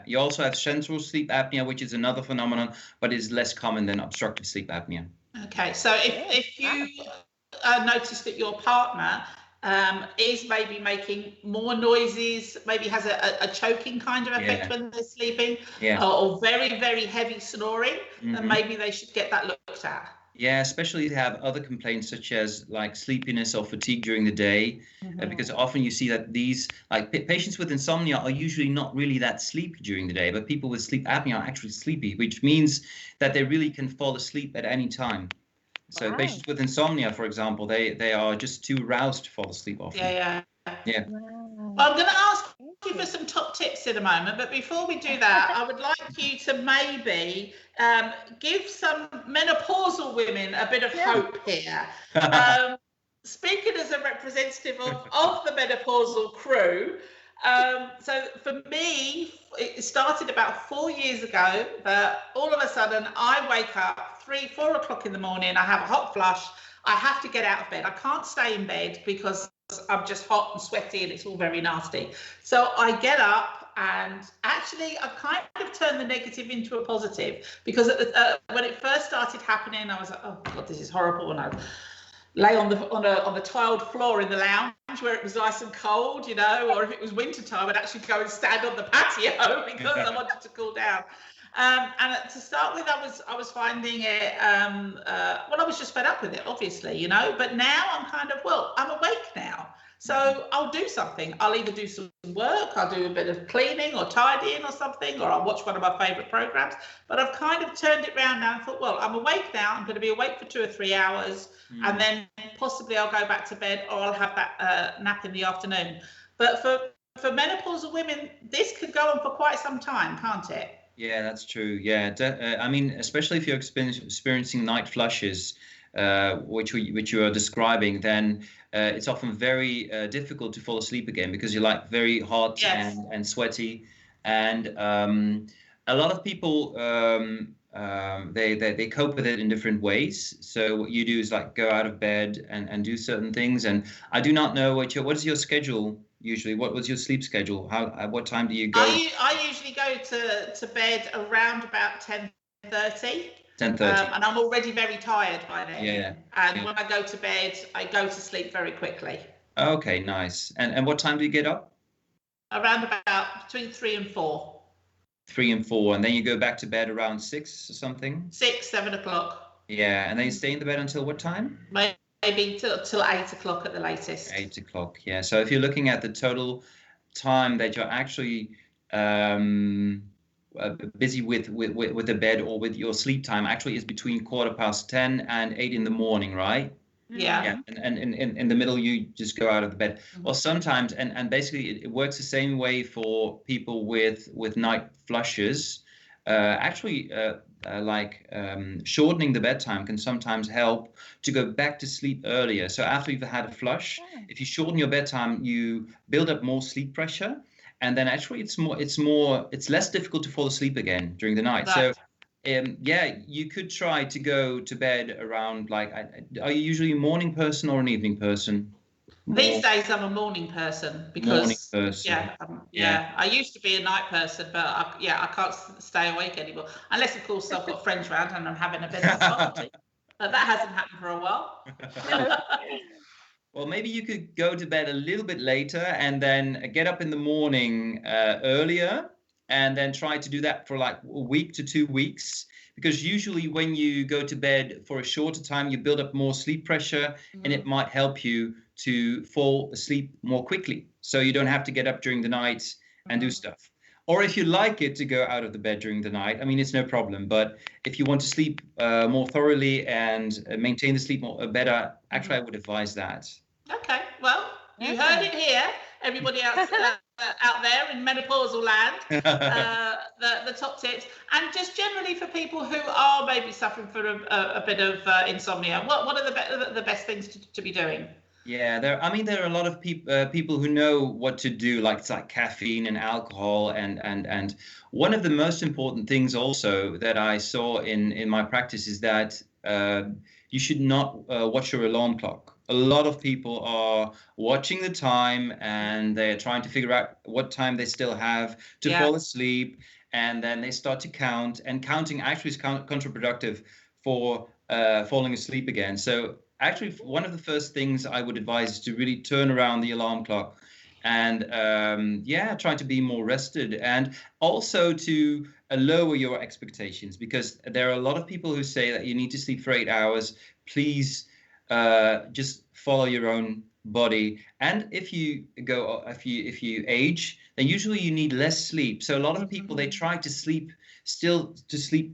You also have central sleep apnea, which is another phenomenon, but is less common than obstructive sleep apnea. Okay, so if you notice that your partner is maybe making more noises, maybe has a choking kind of effect when they're sleeping, or very, very heavy snoring, then maybe they should get that looked at. Yeah, especially if they have other complaints such as like sleepiness or fatigue during the day, because often you see that these patients with insomnia are usually not really that sleepy during the day, but people with sleep apnea are actually sleepy, which means that they really can fall asleep at any time. So patients with insomnia, for example, they are just too aroused to fall asleep often. Yeah. Wow. Well, I'm going to ask you for some top tips in a moment, but before we do that, I would like you to maybe give some menopausal women a bit of hope here. Speaking as a representative of the menopausal crew, so for me, it started about 4 years ago that all of a sudden I wake up 3-4 o'clock in the morning, I have a hot flush, I have to get out of bed. I can't stay in bed because I'm just hot and sweaty and it's all very nasty. So I get up, and actually I kind of turned the negative into a positive, because when it first started happening, I was like, oh God, this is horrible. And I lay on the tiled floor in the lounge where it was nice and cold, you know, or if it was winter time, I'd actually go and stand on the patio because I wanted to cool down. And to start with, I was finding it, I was just fed up with it, obviously, you know, but now I'm kind of, I'm awake now. So I'll do something. I'll either do some work, I'll do a bit of cleaning or tidying or something, or I'll watch one of my favourite programmes. But I've kind of turned it around now and thought, I'm awake now. I'm going to be awake for 2 or 3 hours, and then possibly I'll go back to bed, or I'll have that nap in the afternoon. But for menopausal women, this could go on for quite some time, can't it? Yeah, that's true. Yeah, I mean, especially if you're experiencing night flushes, which you are describing, then it's often very difficult to fall asleep again, because you're like very hot and sweaty, and a lot of people they cope with it in different ways. So what you do is like go out of bed and do certain things. And I do not know what is your schedule usually? What was your sleep schedule? What time do you go? I usually go to bed around about 10:30. 10:30. And I'm already very tired by then. Yeah. And when I go to bed, I go to sleep very quickly. Okay, nice. And what time do you get up? Around about between 3 and 4. 3 and 4, and then you go back to bed around 6 or something? 6, 7 o'clock. Yeah, and then you stay in the bed until what time? Maybe till 8 o'clock at the latest. 8 o'clock, yeah. So if you're looking at the total time that you're actually busy with the bed or with your sleep time, actually is between 10:15 and 8 in the morning, right? Yeah. And in the middle you just go out of the bed. Well, sometimes, and basically it works the same way for people with night flushes. Shortening the bedtime can sometimes help to go back to sleep earlier. So after you've had a flush, if you shorten your bedtime, you build up more sleep pressure, and then actually it's less difficult to fall asleep again during the night. Right. So you could try to go to bed around, are you usually a morning person or an evening person? These days I'm a morning person, because I used to be a night person, but I can't stay awake anymore, unless of course I've got friends around and I'm having a bit of a party. But that hasn't happened for a while. Well, maybe you could go to bed a little bit later and then get up in the morning earlier, and then try to do that for like a week to 2 weeks. Because usually when you go to bed for a shorter time, you build up more sleep pressure, and it might help you to fall asleep more quickly. So you don't have to get up during the night and do stuff. Or if you like it to go out of the bed during the night, I mean, it's no problem. But if you want to sleep more thoroughly and maintain the sleep better, actually, I would advise that. Okay, well, you heard it here. Everybody else out there in menopausal land, the top tips. And just generally for people who are maybe suffering from a bit of insomnia, what are the best things to be doing? Yeah, there are a lot of people who know what to do, like it's like caffeine and alcohol, and one of the most important things also that I saw in my practice is that you should not watch your alarm clock. A lot of people are watching the time and they're trying to figure out what time they still have to fall asleep, and then they start to count, and counting actually is counterproductive for falling asleep again. So actually, one of the first things I would advise is to really turn around the alarm clock and try to be more rested, and also to lower your expectations, because there are a lot of people who say that you need to sleep for 8 hours. Please just follow your own body. And if you age, then usually you need less sleep. So a lot of people, they try to sleep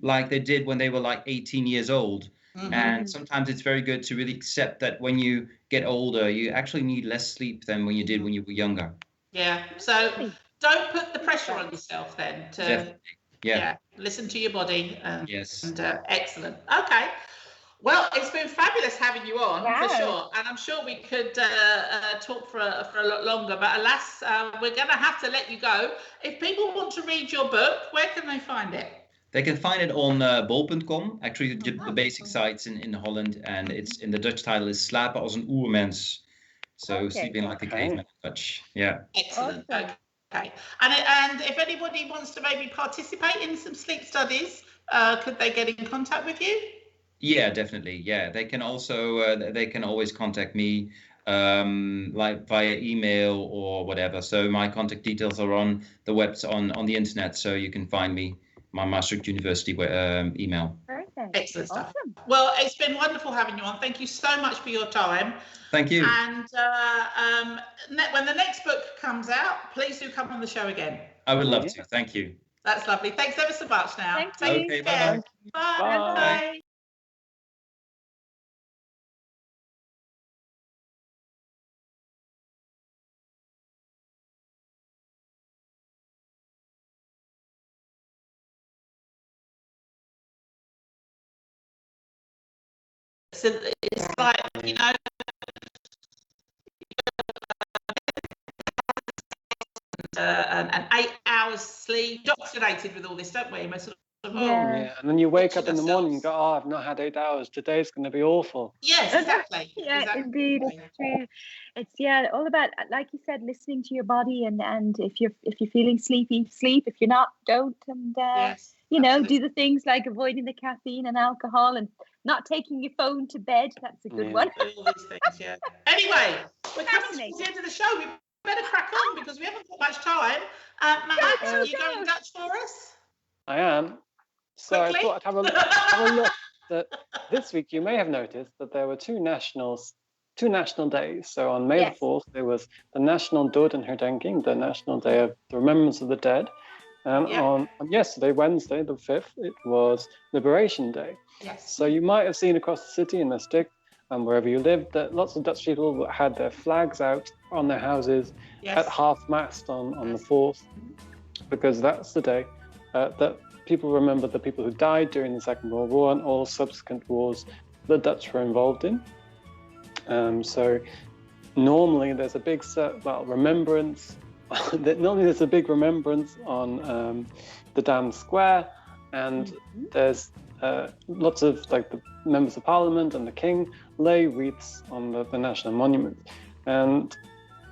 like they did when they were like 18 years old. And sometimes it's very good to really accept that when you get older, you actually need less sleep than when you did when you were younger. Yeah. So don't put the pressure on yourself then to Definitely. listen to your body. Yes. And excellent. Okay. Well, it's been fabulous having you on for sure, and I'm sure we could talk for a lot longer. But alas, we're going to have to let you go. If people want to read your book, where can they find it? They can find it on bol.com, actually the basic sites in Holland, and it's in the Dutch title is Slapen als een oermens, so sleeping like a caveman in Dutch. Yeah. Excellent. Okay. And if anybody wants to maybe participate in some sleep studies, could they get in contact with you? Yeah, definitely. Yeah, they can also they can always contact me like via email or whatever. So my contact details are on the on the internet, so you can find me. My Maastricht University email. Perfect. Excellent stuff. Well, it's been wonderful having you on. Thank you so much for your time. Thank you. And when the next book comes out, please do come on the show again. I would love to. Thank you. That's lovely. Thanks ever so much now. Thank you. Okay, bye-bye. Bye. So it's like, you know, and 8 hours sleep, indoctrinated with all this, don't we? And then you wake up in the morning and go, oh, I've not had 8 hours. Today's going to be awful. Yes, exactly. Indeed, it's true. It's all about, like you said, listening to your body, and if you're feeling sleepy, sleep. If you're not, don't. And do the things like avoiding the caffeine and alcohol, and not taking your phone to bed. That's a good one. All these things, Anyway, we're coming to the end of the show. We better crack on because we haven't got much time. Matt, are you going Dutch for us? I am. So quickly? I thought I'd have a look. That this week you may have noticed that there were two national days. So on May the 4th, there was the National Dodenherdenking, the National Day of the Remembrance of the Dead. And on yesterday, Wednesday, the 5th, it was Liberation Day. Yes. So you might have seen across the city in Maastricht and wherever you lived that lots of Dutch people had their flags out on their houses at half-mast on the 4th, because that's the day that people remember the people who died during the Second World War and all subsequent wars the Dutch were involved in. So normally there's a big remembrance. Normally there's a big remembrance on the Dam Square, and there's lots of the members of Parliament and the King lay wreaths on the national monument. And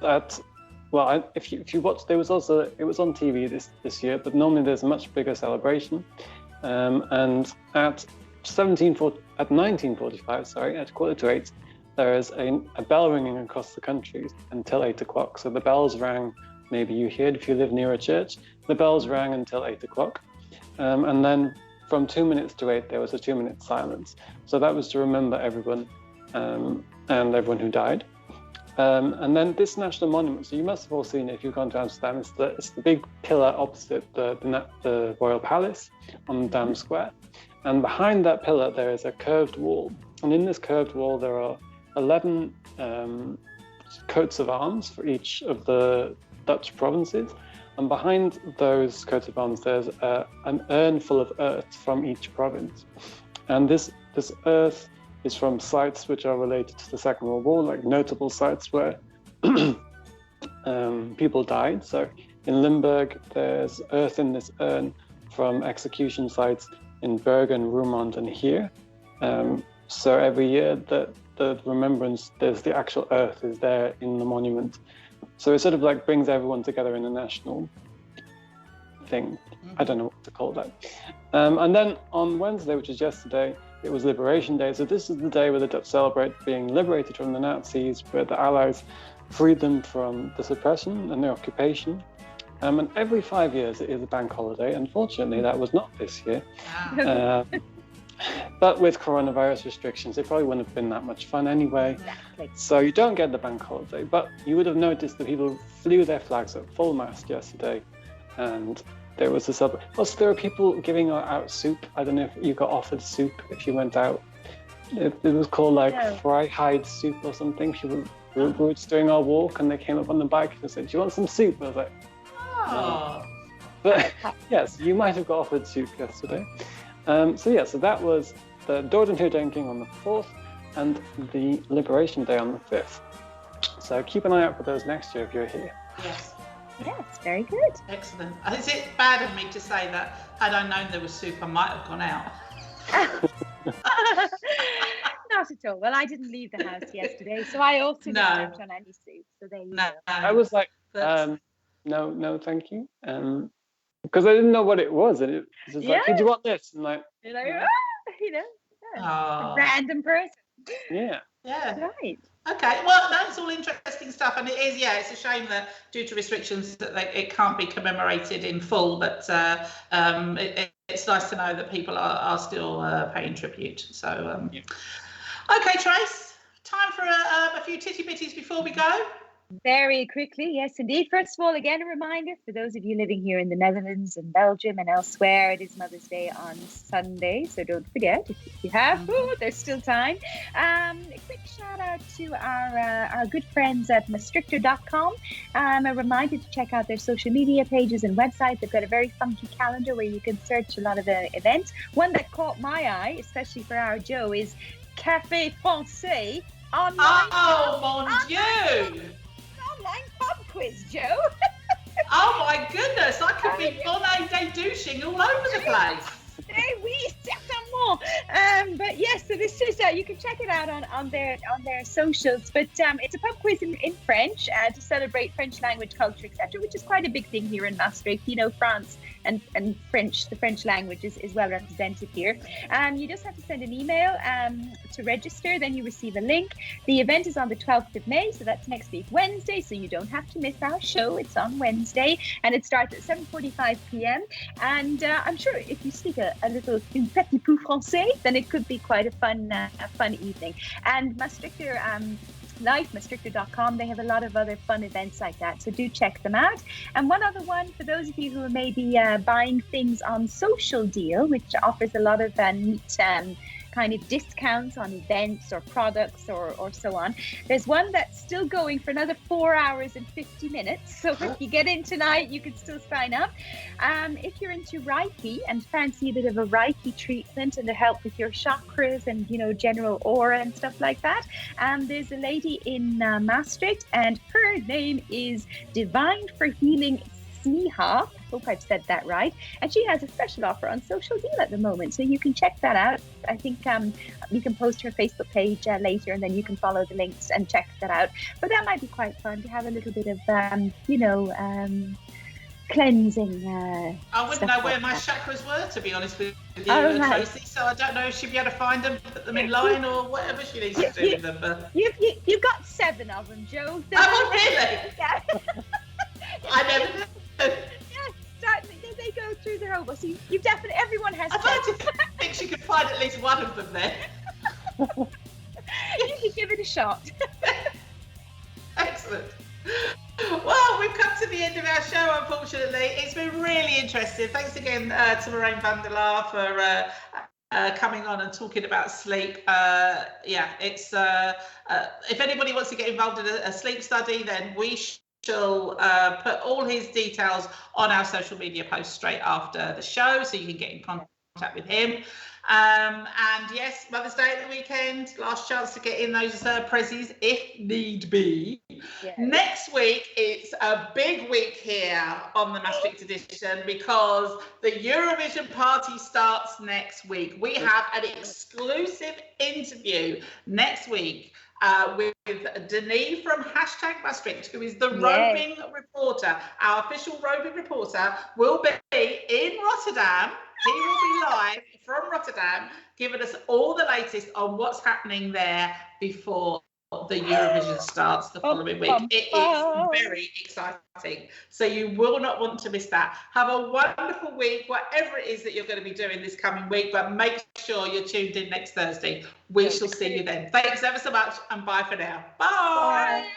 that, if you watch, it was on TV this year, but normally there's a much bigger celebration. And at 1945, at 7:45, there is a bell ringing across the country until 8 o'clock. So the bells rang. Maybe you hear it if you live near a church. The bells rang until 8 o'clock. And then from 2 minutes to 8, there was a 2-minute silence. So that was to remember everyone and everyone who died. And then this national monument, so you must have all seen it if you've gone to Amsterdam, it's the big pillar opposite the Royal Palace on the Dam Square. And behind that pillar, there is a curved wall. And in this curved wall, there are 11 coats of arms for each of the Dutch provinces. And behind those coats of arms, there's an urn full of earth from each province. And this earth is from sites which are related to the Second World War, like notable sites where people died. So in Limburg, there's earth in this urn from execution sites in Bergen, Roermond, and here. So every year, the remembrance, there's the actual earth is there in the monument. So it sort of like brings everyone together in a national thing. I don't know what to call that. And then on Wednesday, which is yesterday, it was Liberation Day. So this is the day where the Dutch celebrate being liberated from the Nazis, where the Allies freed them from the suppression and the occupation. And every 5 years it is a bank holiday. Unfortunately, that was not this year. But with coronavirus restrictions, it probably wouldn't have been that much fun anyway. Exactly. So you don't get the bank holiday. But you would have noticed that people flew their flags at full mast yesterday. And there was this other... Also, there were people giving out soup. I don't know if you got offered soup if you went out. It was called like Freiheit soup or something. People were just doing our walk and they came up on the bike and said, "Do you want some soup?" I was like, Oh. no. But yes, you might have got offered soup yesterday. So that was the Dodenherdenking on the 4th and the Liberation Day on the 5th. So keep an eye out for those next year if you're here. Yes. Yes, very good. Excellent. Is it bad of me to say that had I known there was soup, I might have gone out? Not at all. Well, I didn't leave the house yesterday, so I also didn't have on any soup. So there you go. I was like, no, thank you. Because I didn't know what it was. And it was just like, "Did you want this?" And like, a random person. Yeah. Right. Okay, well, that's all interesting stuff, and it is, it's a shame that due to restrictions that it can't be commemorated in full, but it's nice to know that people are still paying tribute. So, Okay, Trace, time for a few titty-bitties before we go. Very quickly, yes, indeed. First of all, again, a reminder for those of you living here in the Netherlands and Belgium and elsewhere, it is Mother's Day on Sunday, so don't forget, if you have, there's still time. A quick shout out to our good friends at Maastrichter.com. A reminder to check out their social media pages and website. They've got a very funky calendar where you can search a lot of the events. One that caught my eye, especially for our Joe, is Café Français online. Oh, mon Dieu! Online pub quiz, Joe. Oh my goodness, I could be bonnet de douching all over the place. Oui, certainement. But yes, so this is you can check it out on their socials. But it's a pub quiz in French to celebrate French language, culture, etc., which is quite a big thing here in Maastricht. You know, France and French, the French language is well represented here. You just have to send an email to register, then you receive a link. The event is on the 12th of May, so that's next week, Wednesday, so you don't have to miss our show. It's on Wednesday, and it starts at 7:45 p.m. And I'm sure if you speak a little un petit peu français, then it could be quite a fun evening. And Maastrichter Maastrichter.com, they have a lot of other fun events like that, so do check them out. And one other one for those of you who are maybe buying things on Social Deal, which offers a lot of neat kind of discounts on events or products or so on. There's one that's still going for another 4 hours and 50 minutes. So if you get in tonight, you can still sign up. If you're into Reiki and fancy a bit of a Reiki treatment and to help with your chakras and, general aura and stuff like that, there's a lady in Maastricht, and her name is Divine for Healing Sneha. I hope I've said that right. And she has a special offer on Social Deal at the moment, so you can check that out. I think we can post her Facebook page later, and then you can follow the links and check that out. But that might be quite fun to have a little bit of, cleansing. I wouldn't know where my chakras were, to be honest with you, Tracey. So I don't know if she'd be able to find them, put them in line, or whatever she needs to do with them. But you've got 7 of them, Joe. Oh, really? Yeah. I never knew. They go through their whole. So you definitely, everyone has. I'd like to think she could find at least one of them there. You can give it a shot. Excellent. Well, we've come to the end of our show, unfortunately. It's been really interesting. Thanks again to Merijn van der Laar for coming on and talking about sleep. It's if anybody wants to get involved in a sleep study, then we shall put all his details on our social media post straight after the show, so you can get in contact contact with him. And yes, Mother's Day at the weekend, last chance to get in those prezzies if need be. Yes. Next week, it's a big week here on the Maastricht edition because the Eurovision party starts next week. We have an exclusive interview next week with Denise from #Maastricht, who is the roving reporter. Our official roving reporter will be in Rotterdam. He will be live from Rotterdam, giving us all the latest on what's happening there before the Eurovision starts the following week. It is very exciting. So you will not want to miss that. Have a wonderful week, whatever it is that you're going to be doing this coming week, but make sure you're tuned in next Thursday. We shall see you then. Thanks ever so much and bye for now. Bye. Bye.